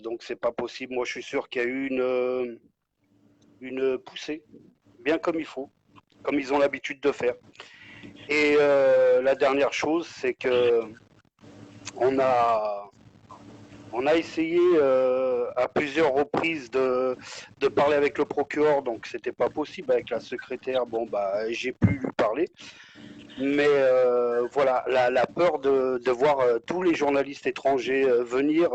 Donc, c'est pas possible. Moi, je suis sûr qu'il y a eu une poussée, bien comme il faut, comme ils ont l'habitude de faire. Et la dernière chose, c'est que on a, on a essayé à plusieurs reprises de parler avec le procureur, donc c'était pas possible avec la secrétaire. Bon, bah, j'ai pu lui parler. Mais voilà, la peur de voir tous les journalistes étrangers venir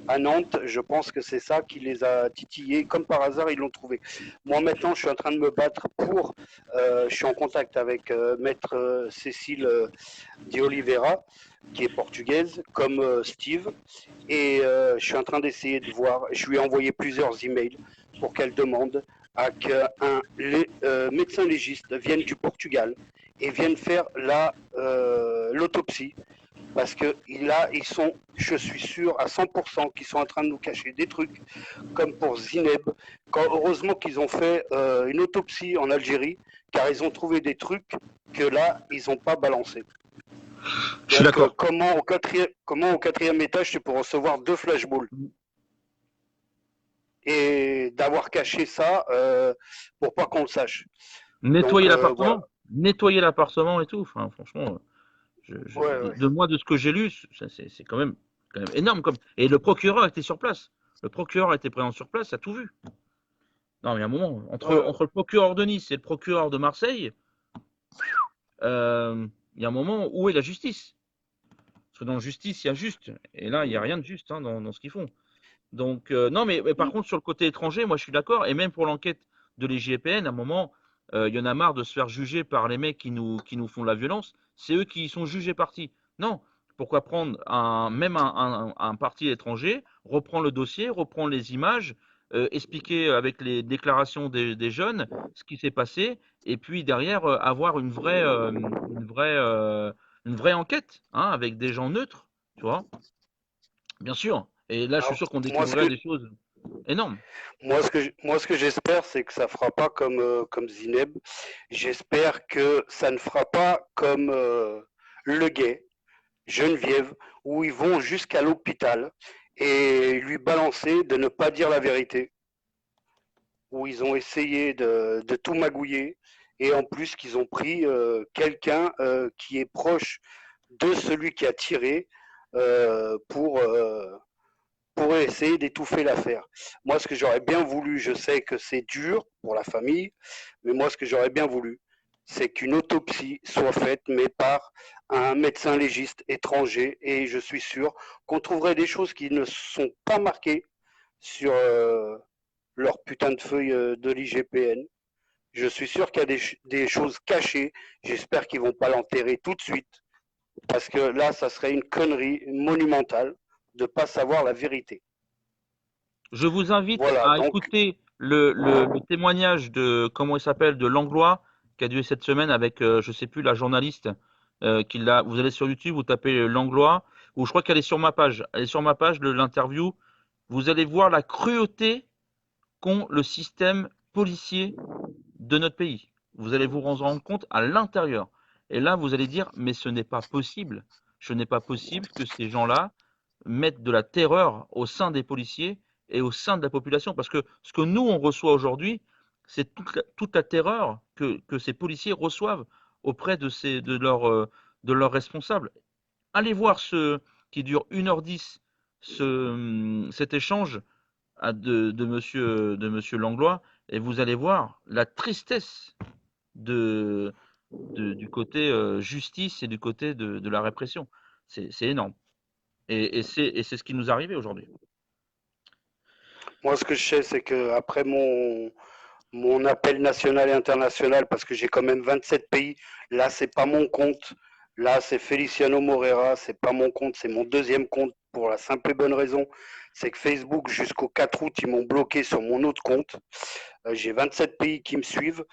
à Nantes, je pense que c'est ça qui les a titillés. Comme par hasard, ils l'ont trouvé. Moi, maintenant, je suis en train de me battre pour. Je suis en contact avec maître Cécile de Oliveira, qui est portugaise, comme Steve. Et je suis en train d'essayer de voir. Je lui ai envoyé plusieurs emails pour qu'elle demande à qu'un médecin légiste vienne du Portugal et vienne faire l'autopsie parce que là, je suis sûr à 100% qu'ils sont en train de nous cacher des trucs, comme pour Zineb. Heureusement qu'ils ont fait une autopsie en Algérie, car ils ont trouvé des trucs que là, ils n'ont pas balancé. Je suis Donc, d'accord. comment au quatrième étage, tu peux recevoir 2 flashballs et d'avoir caché ça pour pas qu'on le sache. Donc, voilà. Nettoyer l'appartement et tout. Enfin, franchement, Ouais, ouais. de moi, de ce que j'ai lu, c'est quand même énorme. Et le procureur était sur place. Le procureur était présent sur place, a tout vu. Non, mais il y a un moment, Ouais. entre le procureur de Nice et le procureur de Marseille, il y a un moment où est la justice? Parce que dans la justice, il y a juste. Et là, il n'y a rien de juste hein, dans ce qu'ils font. Donc, non, mais par contre, sur le côté étranger, moi, je suis d'accord. Et même pour l'enquête de l'IGPN, à un moment, il y en a marre de se faire juger par les mecs qui nous font la violence. C'est eux qui sont jugés partis. Non. Pourquoi prendre même un parti étranger, reprendre le dossier, reprendre les images, expliquer avec les déclarations des jeunes ce qui s'est passé, et puis derrière avoir une vraie enquête, hein, avec des gens neutres, tu vois. Bien sûr. Et là, je suis Alors, sûr qu'on moi, ce découvrirait que, des choses énormes. moi, ce que j'espère, c'est que ça fera pas comme Zineb. J'espère que ça ne fera pas comme Le Guet, Geneviève, où ils vont jusqu'à l'hôpital et lui balancer de ne pas dire la vérité, où ils ont essayé de tout magouiller et en plus qu'ils ont pris quelqu'un qui est proche de celui qui a tiré euh, pour, euh, pour essayer d'étouffer l'affaire. Moi, ce que j'aurais bien voulu, je sais que c'est dur pour la famille, mais moi, ce que j'aurais bien voulu, c'est qu'une autopsie soit faite, mais par un médecin légiste étranger, et je suis sûr qu'on trouverait des choses qui ne sont pas marquées sur leur putain de feuille de l'IGPN. Je suis sûr qu'il y a des choses cachées. J'espère qu'ils vont pas l'enterrer tout de suite, parce que là, ça serait une connerie monumentale de ne pas savoir la vérité. Je vous invite Voilà, à donc, écouter le témoignage de, comment il s'appelle, de Langlois, qui a duré cette semaine avec, je sais plus, la journaliste, vous allez sur YouTube, vous tapez Langlois, ou je crois qu'elle est sur ma page. Elle est sur ma page, l'interview. Vous allez voir la cruauté qu'ont le système policier de notre pays. Vous allez vous en rendre compte à l'intérieur. Et là, vous allez dire, mais ce n'est pas possible. Ce n'est pas possible que ces gens-là mettent de la terreur au sein des policiers et au sein de la population. Parce que ce que nous, on reçoit aujourd'hui, c'est toute la terreur que ces policiers reçoivent auprès de leurs responsables. Allez voir ce qui dure 1h10, cet échange de monsieur Langlois, et vous allez voir la tristesse de, du côté justice et du côté de la répression. C'est énorme. Et c'est ce qui nous est arrivé aujourd'hui. Moi, ce que je sais, c'est que après mon appel national et international, parce que j'ai quand même 27 pays, là, c'est pas mon compte. Là, c'est Feliciano Moreira, c'est pas mon compte, c'est mon deuxième compte pour la simple et bonne raison, c'est que Facebook, jusqu'au 4 août, ils m'ont bloqué sur mon autre compte. J'ai 27 pays qui me suivent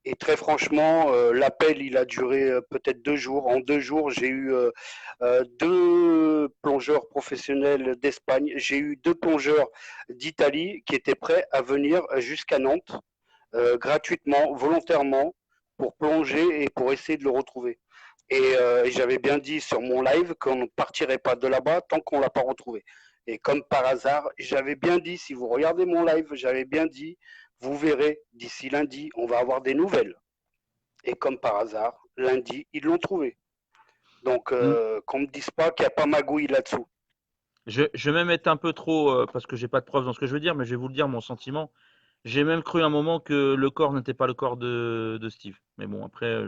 et très franchement, l'appel, il a duré peut-être 2 jours. En 2 jours, j'ai eu 2 plongeurs professionnels d'Espagne, j'ai eu 2 plongeurs d'Italie qui étaient prêts à venir jusqu'à Nantes gratuitement, volontairement, pour plonger et pour essayer de le retrouver. Et j'avais bien dit sur mon live qu'on ne partirait pas de là-bas tant qu'on ne l'a pas retrouvé. Et comme par hasard, j'avais bien dit, si vous regardez mon live, j'avais bien dit, vous verrez, d'ici lundi, on va avoir des nouvelles. Et comme par hasard, lundi, ils l'ont trouvé. Donc, Mm. qu'on ne me dise pas qu'il n'y a pas magouille là-dessous. Je vais même être un peu trop, parce que j'ai pas de preuves dans ce que je veux dire, mais je vais vous le dire, mon sentiment. J'ai même cru un moment que le corps n'était pas le corps de Steve. Mais bon, après,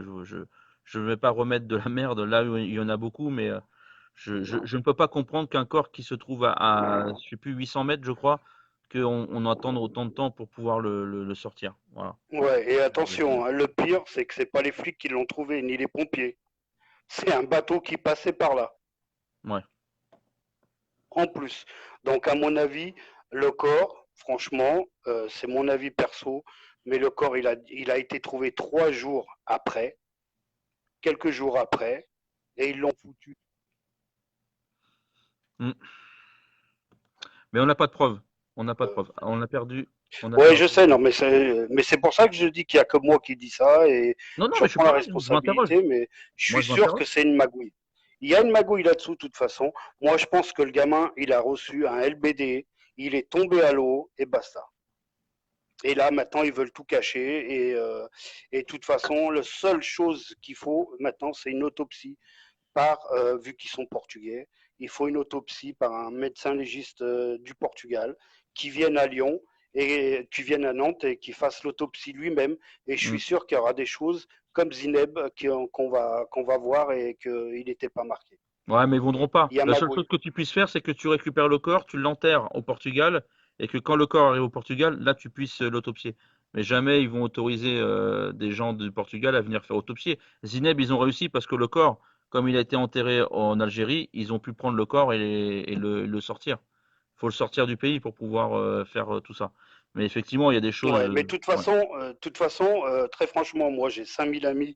je vais pas remettre de la merde là où il y en a beaucoup, mais je ne peux pas comprendre qu'un corps qui se trouve je sais plus, 800 mètres, je crois, on attende autant de temps pour pouvoir le sortir. Voilà. Ouais, et attention, hein, le pire, c'est que c'est pas les flics qui l'ont trouvé, ni les pompiers. C'est un bateau qui passait par là. Ouais. En plus. Donc, à mon avis, le corps, franchement, c'est mon avis perso, mais le corps, il a été trouvé 3 jours après, quelques jours après, et ils l'ont foutu. Mm. Mais on n'a pas de preuves. On n'a pas de Euh, preuves. On a perdu. On a ouais, je perdu. sais, non, mais c'est pour ça que je dis qu'il n'y a que moi qui dis ça, et Non, non, mais j'en je suis prends la pareil. Je m'interroge. responsabilité, mais je Moi, suis je sûr que m'interroge. c'est une magouille. Il y a une magouille là-dessous, de toute façon. Moi, je pense que le gamin, il a reçu un LBD, il est tombé à l'eau, et basta. Et là, maintenant, ils veulent tout cacher. Et de toute façon, la seule chose qu'il faut maintenant, c'est une autopsie vu qu'ils sont portugais, il faut une autopsie par un médecin légiste du Portugal qui vienne à Lyon et qui vienne à Nantes et qui fasse l'autopsie lui-même. Et je suis Mm. sûr qu'il y aura des choses comme Zineb qu'on va voir et qu'il n'était pas marqué. Ouais, mais ils vondront pas. Il y a La seule Magouille. chose que tu puisses faire, c'est que tu récupères le corps, tu l'enterres au Portugal, et que quand le corps arrive au Portugal, là, tu puisses l'autopsier. Mais jamais ils vont autoriser des gens du Portugal à venir faire autopsier. Zineb, ils ont réussi parce que le corps, comme il a été enterré en Algérie, ils ont pu prendre le corps et le sortir. Il faut le sortir du pays pour pouvoir faire tout ça. Mais effectivement, il y a des choses. Ouais, mais Ouais. de toute façon très franchement, moi j'ai 5000 amis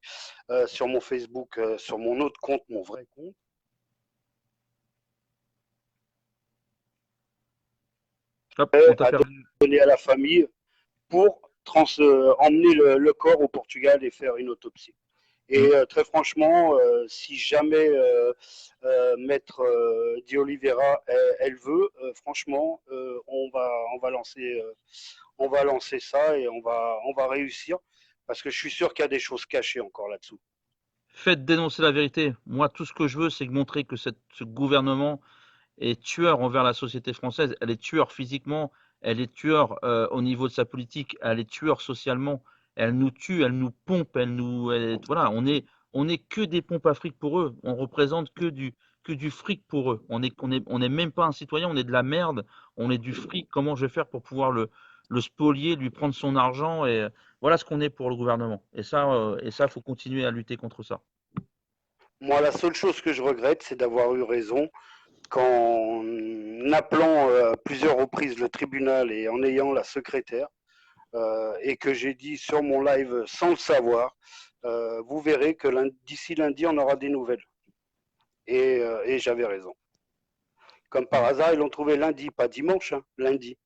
sur mon Facebook, sur mon autre compte, mon vrai compte. Hop, on t'a À perdu. donner à la famille pour emmener le corps au Portugal et faire une autopsie. Mm. Et très franchement, si jamais Maître Di Oliveira elle veut, franchement, on va lancer ça et on va réussir parce que je suis sûr qu'il y a des choses cachées encore là-dessous. Faites dénoncer la vérité. Moi, tout ce que je veux, c'est montrer que ce gouvernement est tueur envers la société française. Elle est tueur physiquement, elle est tueur au niveau de sa politique, elle est tueur socialement. Elle nous tue, elle nous pompe, voilà, on est que des pompes à fric pour eux. On représente que du fric pour eux. On est même pas un citoyen, on est de la merde, on est du fric. Comment je vais faire pour pouvoir le spolier, lui prendre son argent et voilà ce qu'on est pour le gouvernement. Et ça, faut continuer à lutter contre ça. Moi, la seule chose que je regrette, c'est d'avoir eu raison qu'en appelant à plusieurs reprises le tribunal et en ayant la secrétaire, et que j'ai dit sur mon live sans le savoir, vous verrez que d'ici lundi, on aura des nouvelles. Et j'avais raison. Comme par hasard, ils l'ont trouvé lundi, pas dimanche, hein, lundi.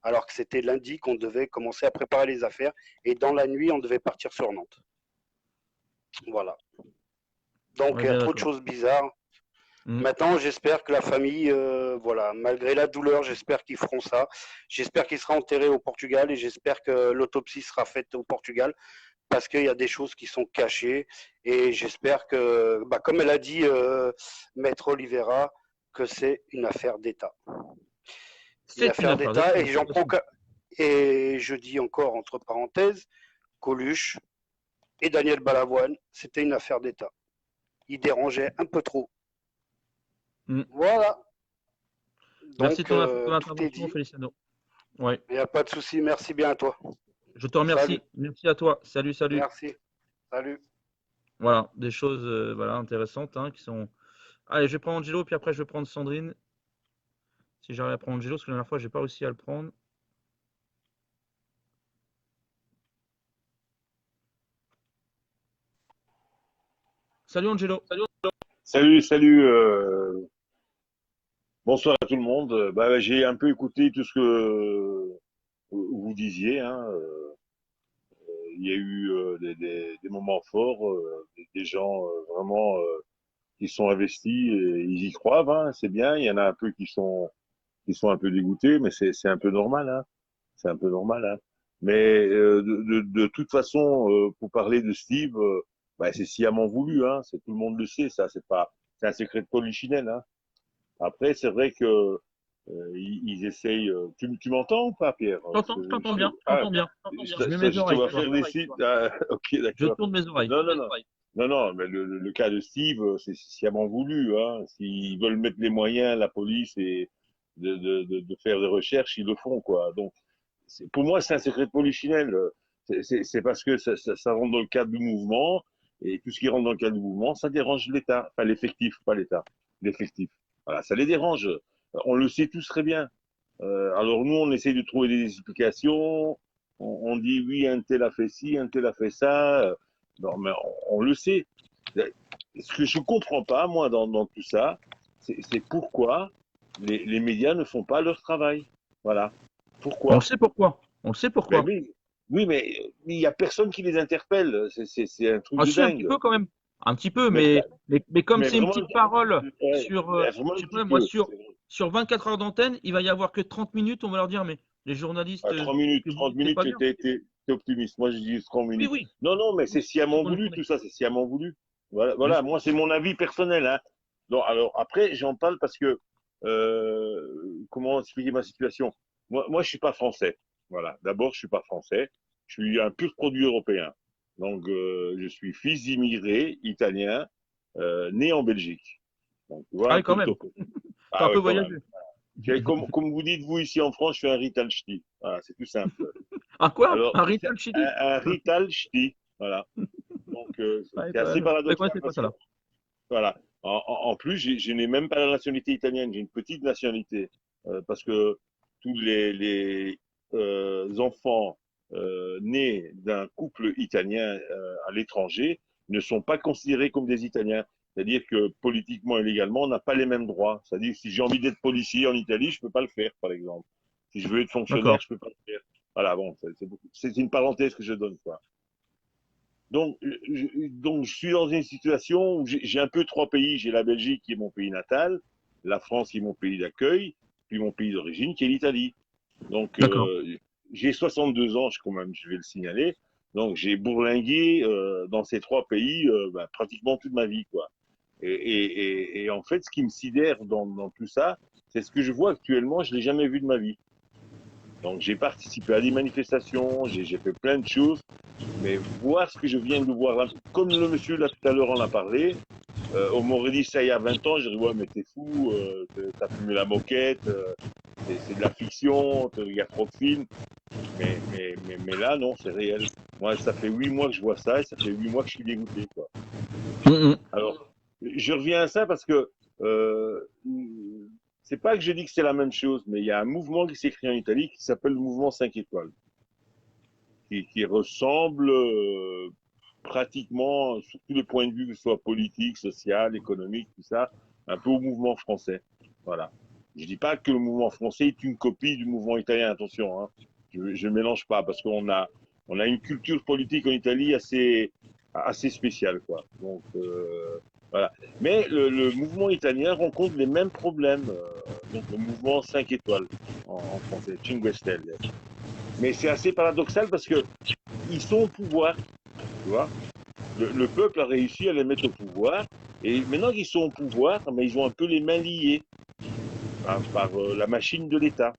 Alors que c'était lundi qu'on devait commencer à préparer les affaires. Et dans la nuit, on devait partir sur Nantes. Voilà. Donc Ouais, il y a bien trop de d'accord. choses bizarres. Mm. Maintenant, j'espère que la famille, voilà, malgré la douleur, j'espère qu'ils feront ça. J'espère qu'il sera enterré au Portugal et j'espère que l'autopsie sera faite au Portugal parce qu'il y a des choses qui sont cachées et j'espère que, bah, comme elle a dit Maître Oliveira, que c'est une affaire d'État. Une C'est une affaire affaire d'État, d'État de et toute façon. et je dis encore entre parenthèses, Coluche et Daniel Balavoine, c'était une affaire d'État. Ils dérangeaient un peu trop. Mm. Voilà. Merci de Donc, ton tout est intervention, dit. Feliciano. Ouais, Il n'y a pas de souci. Merci bien à toi. je te Salut. remercie. Merci à toi. Salut, salut. Merci. Salut. Voilà, des choses voilà, intéressantes hein, qui sont. Allez, je vais prendre Angelo, puis après je vais prendre Sandrine. Si j'arrive à prendre Angelo, parce que la dernière fois, j'ai pas réussi à le prendre. Salut Angelo. Salut, salut. Bonsoir à tout le monde. Bah, j'ai un peu écouté tout ce que vous disiez, hein. Il y a eu des moments forts, des gens vraiment qui sont investis et ils y croient, hein, c'est bien. Il y en a un peu qui sont un peu dégoûtés, mais c'est un peu normal, hein. C'est un peu normal, hein. Mais de toute façon, pour parler de Steve, bah, c'est sciemment voulu, hein. C'est tout le monde le sait, ça. C'est un secret de polichinelle, hein. Après, c'est vrai que ils essayent. Tu m'entends ou pas, Pierre? Je t'entends bien, je Ah, t'entends bien. Je mets je mes te oreilles, vois tu vois. faire des sites. Ah, ok, Je d'accord. tourne mes oreilles. Non, non, non. Non, non, mais le cas de Steve, c'est sciemment voulu, hein. S'ils veulent mettre les moyens, la police, et de faire des recherches, ils le font, quoi. Donc, pour moi, c'est un secret de polichinelle. C'est parce que ça rentre dans le cadre du mouvement, et tout ce qui rentre dans le cadre du mouvement, ça dérange l'État. Enfin, l'effectif, pas l'État. L'effectif. Voilà, ça les dérange. On le sait tous très bien. Alors nous, on essaie de trouver des explications. On dit oui, un tel a fait ci, un tel a fait ça. Non, mais on le sait. Ce que je comprends pas, moi, dans tout ça, c'est pourquoi les médias ne font pas leur travail. Voilà. On le Pourquoi? sait pourquoi. On le sait Ben pourquoi. oui, oui, mais il y a personne qui les interpelle. C'est un truc Ah de si, un petit dingue. peu quand même. Un petit peu, Mais, mais comme mais c'est une vraiment, petite parole ouais, sur, vraiment je un sais petit pas, moi, peu. sur 24 heures d'antenne, il va y avoir que 30 minutes, on va leur dire, mais les journalistes, À ce que vous 30 dites, c'est minutes, pas bien. t'es optimiste. Moi, je dis 30 Oui, minutes. oui, Non, non, mais c'est oui, c'est sciemment dans les voulu, journées, tout ça, c'est sciemment voulu. Voilà, bien voilà. sûr. Moi, c'est mon avis personnel, hein. Donc, alors, après, j'en parle parce que, comment expliquer ma situation? Moi, je suis pas français. Voilà. D'abord, je suis pas français. Je suis un pur produit européen. Donc, je suis fils d'immigrés italiens, né en Belgique. Donc, tu vois Ah un oui, peu quand le même. topo. T'as un Ah peu ouais, quand même. voyagé. Comme vous dites, vous, ici en France, je suis un Rital Ch'ti. Voilà, c'est tout simple. Un quoi? Alors, Un Rital Chili? un Rital Ch'ti. Voilà. Donc, Ouais, c'est assez je paradoxal connaissais pas parce ça que, là. voilà. En plus, je n'ai même pas la nationalité italienne, j'ai une petite nationalité. Parce que tous les enfants nés d'un couple italien à l'étranger ne sont pas considérés comme des Italiens. C'est-à-dire que politiquement et légalement, on n'a pas les mêmes droits. C'est-à-dire que si j'ai envie d'être policier en Italie, je peux pas le faire, par exemple. Si je veux être fonctionnaire, D'accord. je peux pas le faire. Voilà, bon, c'est une parenthèse que je donne, quoi. Donc, donc, je suis dans une situation où j'ai un peu trois pays. J'ai la Belgique qui est mon pays natal, la France qui est mon pays d'accueil, puis mon pays d'origine qui est l'Italie. Donc, D'accord. j'ai 62 ans, quand même, je vais le signaler. Donc, j'ai bourlingué dans ces trois pays bah, pratiquement toute ma vie, quoi. Et en fait, ce qui me sidère dans tout ça, c'est ce que je vois actuellement, je l'ai jamais vu de ma vie. Donc, j'ai participé à des manifestations, j'ai fait plein de choses, mais voir ce que je viens de voir là, comme le monsieur là tout à l'heure en a parlé, on m'aurait dit ça il y a 20 ans, j'aurais dit ouais mais t'es fou, t'as fumé la moquette, c'est de la fiction, il y a trop de films, mais là non, c'est réel. Moi ça fait 8 mois que je vois ça et ça fait 8 mois que je suis dégoûté, quoi. Mhm. Alors, je reviens à ça parce que euh, c'est pas que je dis que c'est la même chose, mais il y a un mouvement qui s'est créé en Italie qui s'appelle le mouvement 5 étoiles, qui ressemble pratiquement, sur tous les points de vue, que ce soit politique, social, économique, tout ça, un peu au mouvement français. Voilà. Je dis pas que le mouvement français est une copie du mouvement italien, attention, hein. Je mélange pas parce on a une culture politique en Italie assez spéciale, quoi. Donc, Voilà. Mais le mouvement italien rencontre les mêmes problèmes. Donc le mouvement 5 étoiles en français, Cinque Stelle. Mais c'est assez paradoxal parce que ils sont au pouvoir, tu vois. Le peuple a réussi à les mettre au pouvoir. Et maintenant qu'ils sont au pouvoir, mais ils ont un peu les mains liées par la machine de l'État.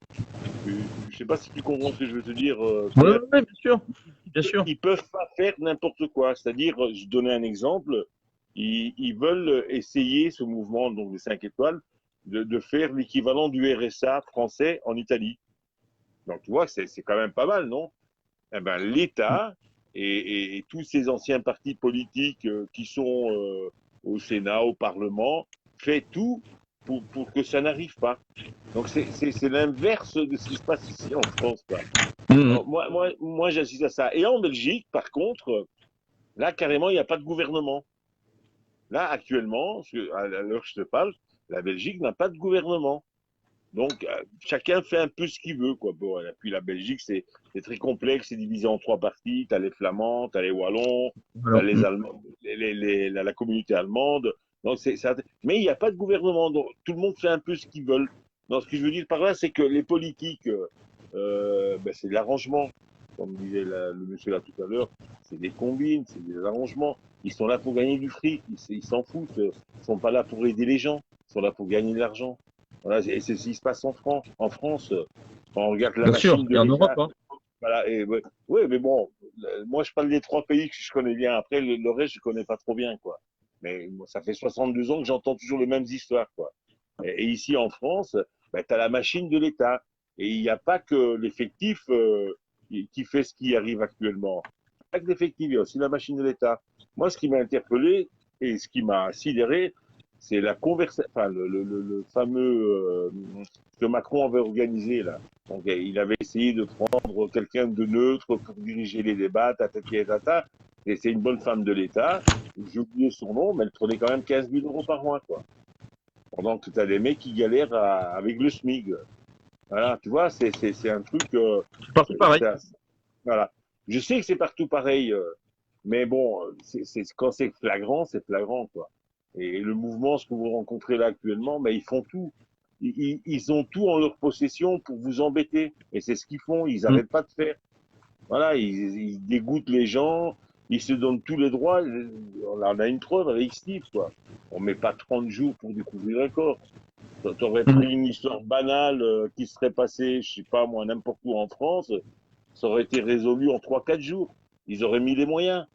Je ne sais pas si tu comprends ce que je veux te dire, Oui, Pierre. bien sûr, bien sûr. Ils peuvent pas faire n'importe quoi. C'est-à-dire, je donnais un exemple, ils veulent essayer ce mouvement, donc les 5 étoiles, de faire l'équivalent du RSA français en Italie. Donc, tu vois, c'est quand même pas mal, non? Eh ben, l'État et tous ces anciens partis politiques qui sont au Sénat, au Parlement, fait tout pour que ça n'arrive pas. Donc, c'est l'inverse de ce qui se passe ici en France, quoi. Mhm. Donc, moi j'assiste à ça. Et en Belgique, par contre, là, carrément, il n'y a pas de gouvernement. Là, actuellement, à l'heure que je te parle, la Belgique n'a pas de gouvernement. Donc, chacun fait un peu ce qu'il veut, quoi. Bon, et puis la Belgique, c'est très complexe, c'est divisé en 3 parties. Tu as les Flamands, tu as les Wallons, tu as Voilà. les Allemands, la communauté allemande. Donc, mais il n'y a pas de gouvernement. Donc, tout le monde fait un peu ce qu'ils veulent. Donc, ce que je veux dire par là, c'est que les politiques, ben, c'est de l'arrangement. Comme disait le monsieur là tout à l'heure, c'est des combines, c'est des arrangements. Ils sont là pour gagner du fric, ils s'en foutent. Ils sont pas là pour aider les gens, ils sont là pour gagner de l'argent. Voilà, et c'est ce qui se passe en France. En France, quand on regarde la Bien sûr, machine de et en Europe, l'État, hein. voilà, et ouais, ouais, mais bon, moi je parle des 3 pays que je connais bien. Après, le reste, je connais pas trop bien, quoi. Mais bon, ça fait 62 ans que j'entends toujours les mêmes histoires, quoi. Et ici en France, ben, tu as la machine de l'État. Et il n'y a pas que l'effectif qui fait ce qui arrive actuellement. Pas que l'effectif, il y a aussi la machine de l'État. Moi, ce qui m'a interpellé et ce qui m'a sidéré, c'est la conversation, enfin, le fameux que Macron avait organisé là. Donc, il avait essayé de prendre quelqu'un de neutre pour diriger les débats, tatati tata. Et c'est une bonne femme de l'État. J'ai oublié son nom, mais elle prenait quand même 15 000 euros par mois, quoi. Pendant que tu as des mecs qui galèrent avec le SMIG. Voilà, tu vois, c'est un truc. C'est partout pareil. Voilà. Je sais que c'est partout pareil, mais bon, quand c'est flagrant, quoi. Et le mouvement, ce que vous rencontrez là actuellement, ben, ils font tout. Ils ont tout en leur possession pour vous embêter. Et c'est ce qu'ils font, ils Mhm. n'arrêtent pas de faire. Voilà, ils dégoûtent les gens, ils se donnent tous les droits. On a une preuve avec Steve, quoi. On met pas 30 jours pour découvrir un corps. T'aurais Mhm. pris une histoire banale qui serait passée, je sais pas moi, n'importe où en France, ça aurait été résolu en 3, 4 jours. Ils auraient mis les moyens.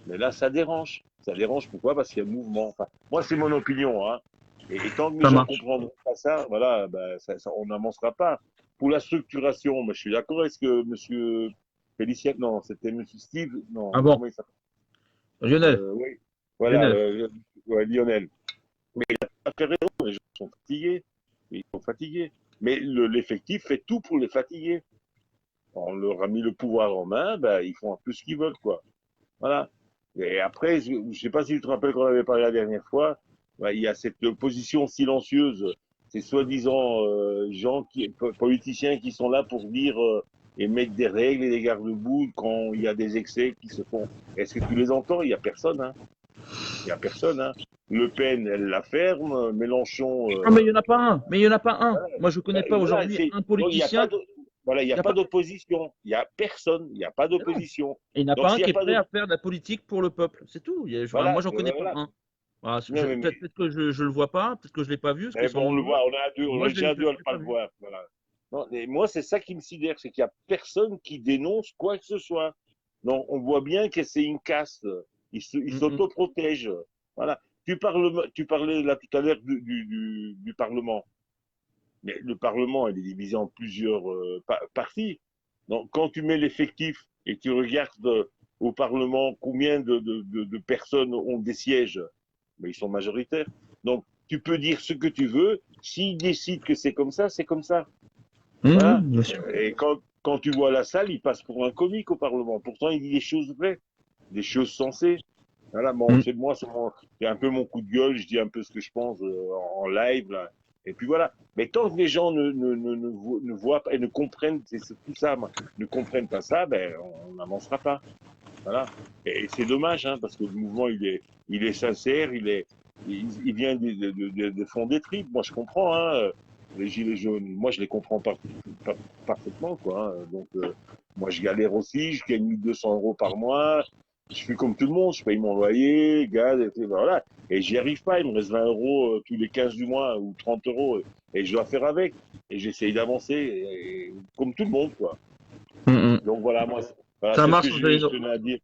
Mais là, ça dérange. Ça dérange pourquoi? Parce qu'il y a le mouvement. Enfin, moi, c'est mon opinion, hein. Et tant que les Ça gens marche. comprendront pas ça, voilà, ben, on n'avancera pas. Pour la structuration, moi, je suis d'accord. Est-ce que Monsieur Félicien, non, c'était Monsieur Steve, Ah non, bon, comment il s'appelle? Lionel, Oui, voilà, Lionel. ouais, Lionel. Mais il a pas fait raison, les gens sont fatigués. Ils sont fatigués. Mais l'effectif fait tout pour les fatiguer. On leur a mis le pouvoir en main, ben, ils font un peu ce qu'ils veulent, quoi. Voilà. Et après, je ne sais pas si tu te rappelles qu'on avait parlé la dernière fois, ben, il y a cette opposition silencieuse, ces soi-disant politiciens qui sont là pour dire et mettre des règles et des garde-boue quand il y a des excès qui se font. Est-ce que tu les entends? Il n'y a personne, hein. Il n'y a personne, hein. Le Pen, elle la ferme. Mélenchon, Ah, mais il n'y en a pas un. Mais il n'y en a pas un. Moi, je ne connais ben, pas voilà, aujourd'hui un donc, il n'y a pas politicien. de, voilà, il n'y Il a n'y a pas pas. d'opposition. Il n'y a personne. Il n'y a pas Mais non. d'opposition. Et il n'y en a Donc, pas un s'il n'y a qui est pas prêt de, à faire de la politique pour le peuple. C'est tout. Enfin, moi, voilà, j'en connais pas voilà. un. Voilà, Non, peut-être que je le vois pas, peut-être que je l'ai pas vu, parce que mais son bon, on nom le me voit, dit. on Moi, est déjà deux à ne l'ai pas pas le vu. voir. Voilà. Non, et moi, c'est ça qui me sidère, c'est qu'il n'y a personne qui dénonce quoi que ce soit. Non, on voit bien que c'est une caste. Ils Mm, mm. s'autoprotègent. Voilà. Tu parlais là tout à l'heure du Parlement. Mais le Parlement, il est divisé en plusieurs parties. Donc, quand tu mets l'effectif et que tu regardes au Parlement combien de personnes ont des sièges, mais ils sont majoritaires. Donc, tu peux dire ce que tu veux. S'ils décident que c'est comme ça, c'est comme ça. Voilà. Bien sûr. Et quand tu vois la salle, il passe pour un comique au Parlement. Pourtant, il dit des choses vraies, des choses sensées. Voilà, bon, Mm. c'est un peu mon coup de gueule, je dis un peu ce que je pense en live, là. Et puis voilà. Mais tant que les gens ne voient pas et ne comprennent, c'est tout ça, ne comprennent pas ça, ben, on n'avancera pas. Voilà. Et c'est dommage, hein, parce que le mouvement, il est sincère, il vient de fond des tripes. Moi, je comprends, hein, les gilets jaunes. Moi, je les comprends parfaitement, quoi. Hein. Donc, moi, je galère aussi. Je gagne 1 200 € par mois. Je suis comme tout le monde. Je paye mon loyer, gaz, et voilà. Et j'y arrive pas. Il me reste 20 € tous les 15 du mois ou 30 € et je dois faire avec. Et j'essaye d'avancer comme tout le monde, quoi. Donc voilà, moi, voilà, Ça c'est ce marche, que je Angelo. tenais à dire.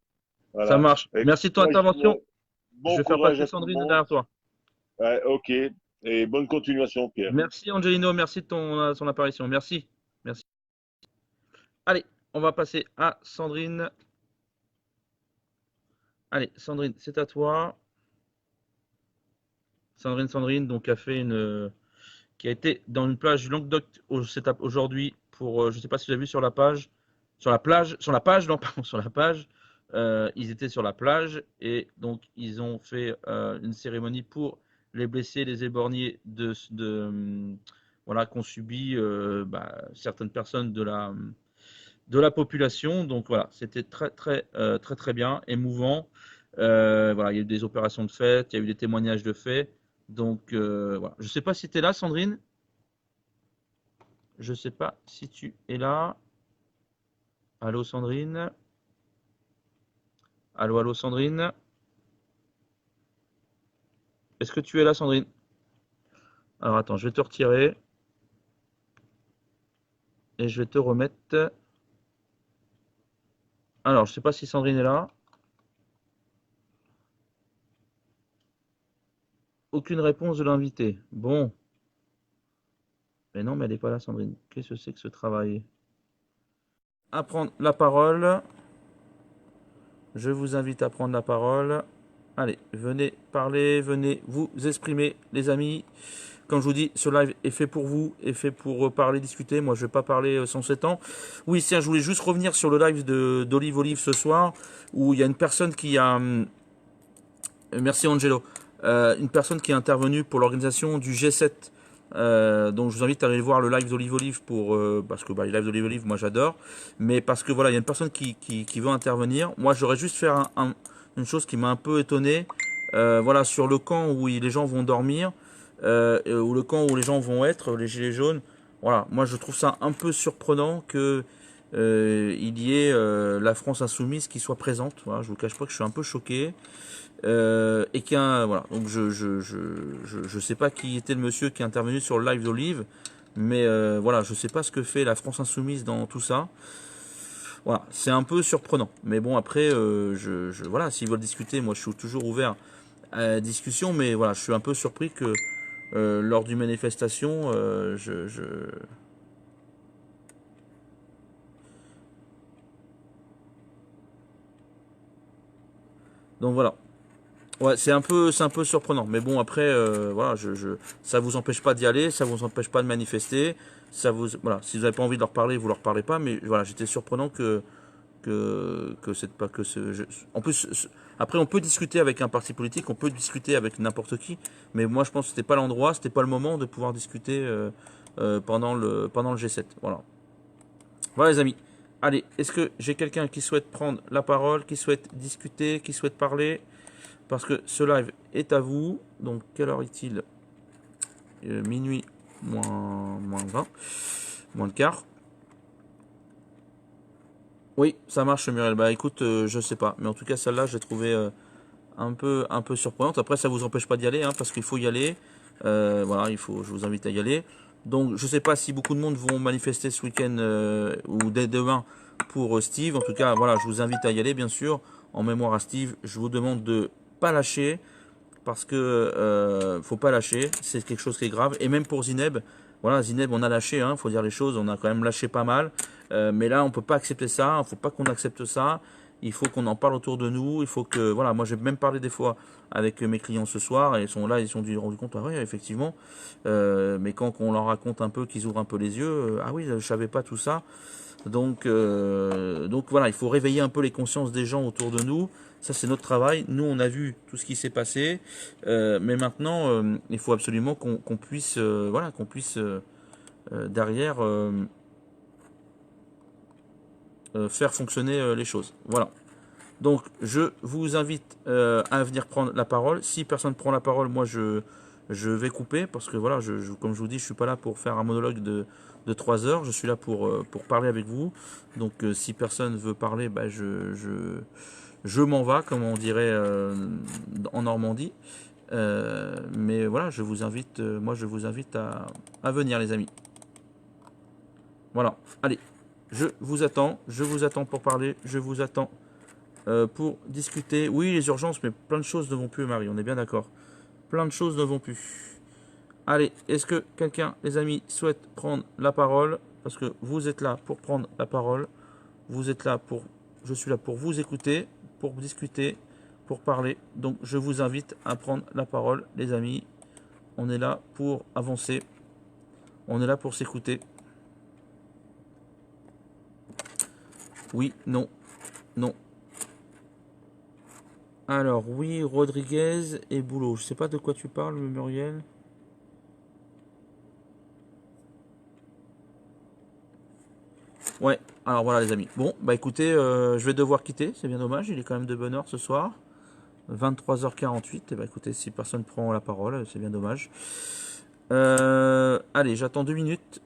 Ça Voilà. marche. Et Merci de ton intervention. Je bon vais faire courage passer à tout le Sandrine monde. derrière toi. Ouais, ok. Et bonne continuation, Pierre. Merci Angelino, merci de ton apparition. Merci. Merci. Allez, on va passer à Sandrine. Allez, Sandrine, c'est à toi. Sandrine, donc qui a été dans une plage du Languedoc aujourd'hui pour, je ne sais pas si vous avez vu sur la page, non, pardon, sur la page, ils étaient sur la plage et donc ils ont fait une cérémonie pour les blessés, les éborgnés voilà, qu'ont subi certaines personnes de la population. Donc voilà, c'était très bien, émouvant. Voilà, il y a eu des opérations de fait, il y a eu des témoignages de fait. Donc voilà. Je ne sais pas si tu es là, Sandrine. Je ne sais pas si tu es là. Allô, Sandrine. Allô, Sandrine. Est-ce que tu es là, Sandrine? Alors attends, je vais te retirer. Et je vais te remettre. Alors, je ne sais pas si Sandrine est là. Aucune réponse de l'invité. Bon. Mais non, mais elle n'est pas là, Sandrine. Qu'est-ce que c'est que ce travail? À prendre la parole. Je vous invite à prendre la parole. Allez, venez parler, venez vous exprimer, les amis. Comme je vous dis, ce live est fait pour vous, est fait pour parler, discuter. Moi, je ne vais pas parler sans 7 ans. Oui, tiens, je voulais juste revenir sur le live d'Olive Olive ce soir, où il y a une personne qui a... merci Angelo. Une personne qui est intervenue pour l'organisation du G7. Donc je vous invite à aller voir le live d'Olive Olive parce que les lives d'Olive Olive, moi j'adore. Mais parce que voilà, il y a une personne qui veut intervenir. Moi, j'aurais juste fait une chose qui m'a un peu étonné. Voilà, sur le camp où les gens vont dormir, ou le camp où les gens vont être, les gilets jaunes. Voilà, moi je trouve ça un peu surprenant que il y ait la France insoumise qui soit présente. Voilà, je vous cache pas que je suis un peu choqué. Et voilà, donc je sais pas qui était le monsieur qui est intervenu sur le live d'Olive, mais voilà, je sais pas ce que fait la France insoumise dans tout ça. Voilà, c'est un peu surprenant, mais bon, après voilà, s'ils veulent discuter, moi je suis toujours ouvert à la discussion, mais voilà, je suis un peu surpris que lors d'une manifestation, donc voilà. Ouais, c'est un peu surprenant. Mais bon, après, voilà, ça vous empêche pas d'y aller, ça vous empêche pas de manifester. Voilà, si vous n'avez pas envie de leur parler, vous leur parlez pas. Mais voilà, j'étais surprenant que c'est pas que en plus, après, on peut discuter avec un parti politique, on peut discuter avec n'importe qui. Mais moi, je pense que c'était pas l'endroit, c'était pas le moment de pouvoir discuter pendant le G7. Voilà. Voilà, les amis. Allez, est-ce que j'ai quelqu'un qui souhaite prendre la parole, qui souhaite discuter, qui souhaite parler? Parce que ce live est à vous. Donc, quelle heure est-il? Minuit moins 20, moins le quart. Oui, ça marche, Muriel. Bah écoute, je sais pas. Mais en tout cas, celle-là, j'ai trouvé un peu surprenante. Après, ça vous empêche pas d'y aller, hein, parce qu'il faut y aller. Voilà, je vous invite à y aller. Donc, je sais pas si beaucoup de monde vont manifester ce week-end ou dès demain pour Steve. En tout cas, voilà, je vous invite à y aller, bien sûr. En mémoire à Steve, je vous demande de pas lâcher, parce que faut pas lâcher, c'est quelque chose qui est grave. Et même pour Zineb, voilà, Zineb, on a lâché, hein, faut dire les choses, on a quand même lâché pas mal. Mais là, on peut pas accepter ça, faut pas qu'on accepte ça. Il faut qu'on en parle autour de nous. Il faut que, voilà, moi j'ai même parlé des fois avec mes clients ce soir et ils sont là, ils se sont rendu compte, ah oui, effectivement. Mais quand on leur raconte un peu, qu'ils ouvrent un peu les yeux, ah oui, je savais pas tout ça. Donc voilà, il faut réveiller un peu les consciences des gens autour de nous. Ça, c'est notre travail. Nous, on a vu tout ce qui s'est passé, mais maintenant, il faut absolument qu'on puisse, voilà, qu'on puisse derrière faire fonctionner les choses. Voilà. Donc, je vous invite à venir prendre la parole. Si personne prend la parole, moi, je vais couper parce que voilà, comme je vous dis, je suis pas là pour faire un monologue de 3 heures. Je suis là pour parler avec vous. Donc, si personne veut parler, bah, je m'en vais, comme on dirait en Normandie. Mais voilà, je vous invite, moi, je vous invite à venir, les amis. Voilà. Allez, je vous attends pour parler. Je vous attends pour discuter. Oui, les urgences, mais plein de choses ne vont plus, Marie. On est bien d'accord. Plein de choses ne vont plus. Allez, est-ce que quelqu'un, les amis, souhaite prendre la parole? Parce que vous êtes là pour prendre la parole. Vous êtes là pour... Je suis là pour vous écouter, pour discuter, pour parler. Donc, je vous invite à prendre la parole, les amis. On est là pour avancer. On est là pour s'écouter. Oui, non, non. Alors, oui, Rodriguez et Boulot. Je sais pas de quoi tu parles, Muriel. Ouais, alors voilà les amis. Bon, bah écoutez, je vais devoir quitter, c'est bien dommage, il est quand même de bonne heure ce soir. 23h48, et bah écoutez, si personne prend la parole, c'est bien dommage. Allez, j'attends 2 minutes.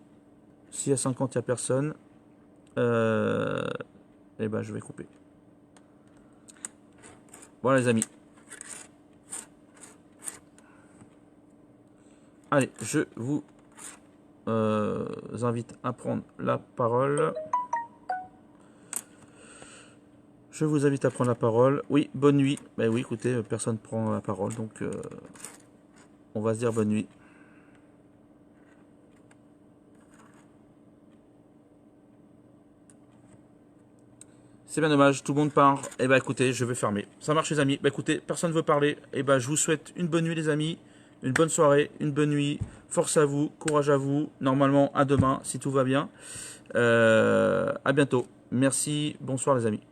S'il y a 50, il n'y a personne. Et bah je vais couper. Voilà les amis. Allez, je vous invite à prendre la parole. Je vous invite à prendre la parole. Oui, bonne nuit. Bah oui, écoutez, personne prend la parole, donc on va se dire bonne nuit. C'est bien dommage, tout le monde part. Et bah écoutez, je vais fermer. Ça marche les amis. Bah écoutez, personne ne veut parler. Et bah je vous souhaite une bonne nuit les amis. Une bonne soirée, une bonne nuit. Force à vous, courage à vous. Normalement à demain si tout va bien. À bientôt. Merci, bonsoir les amis.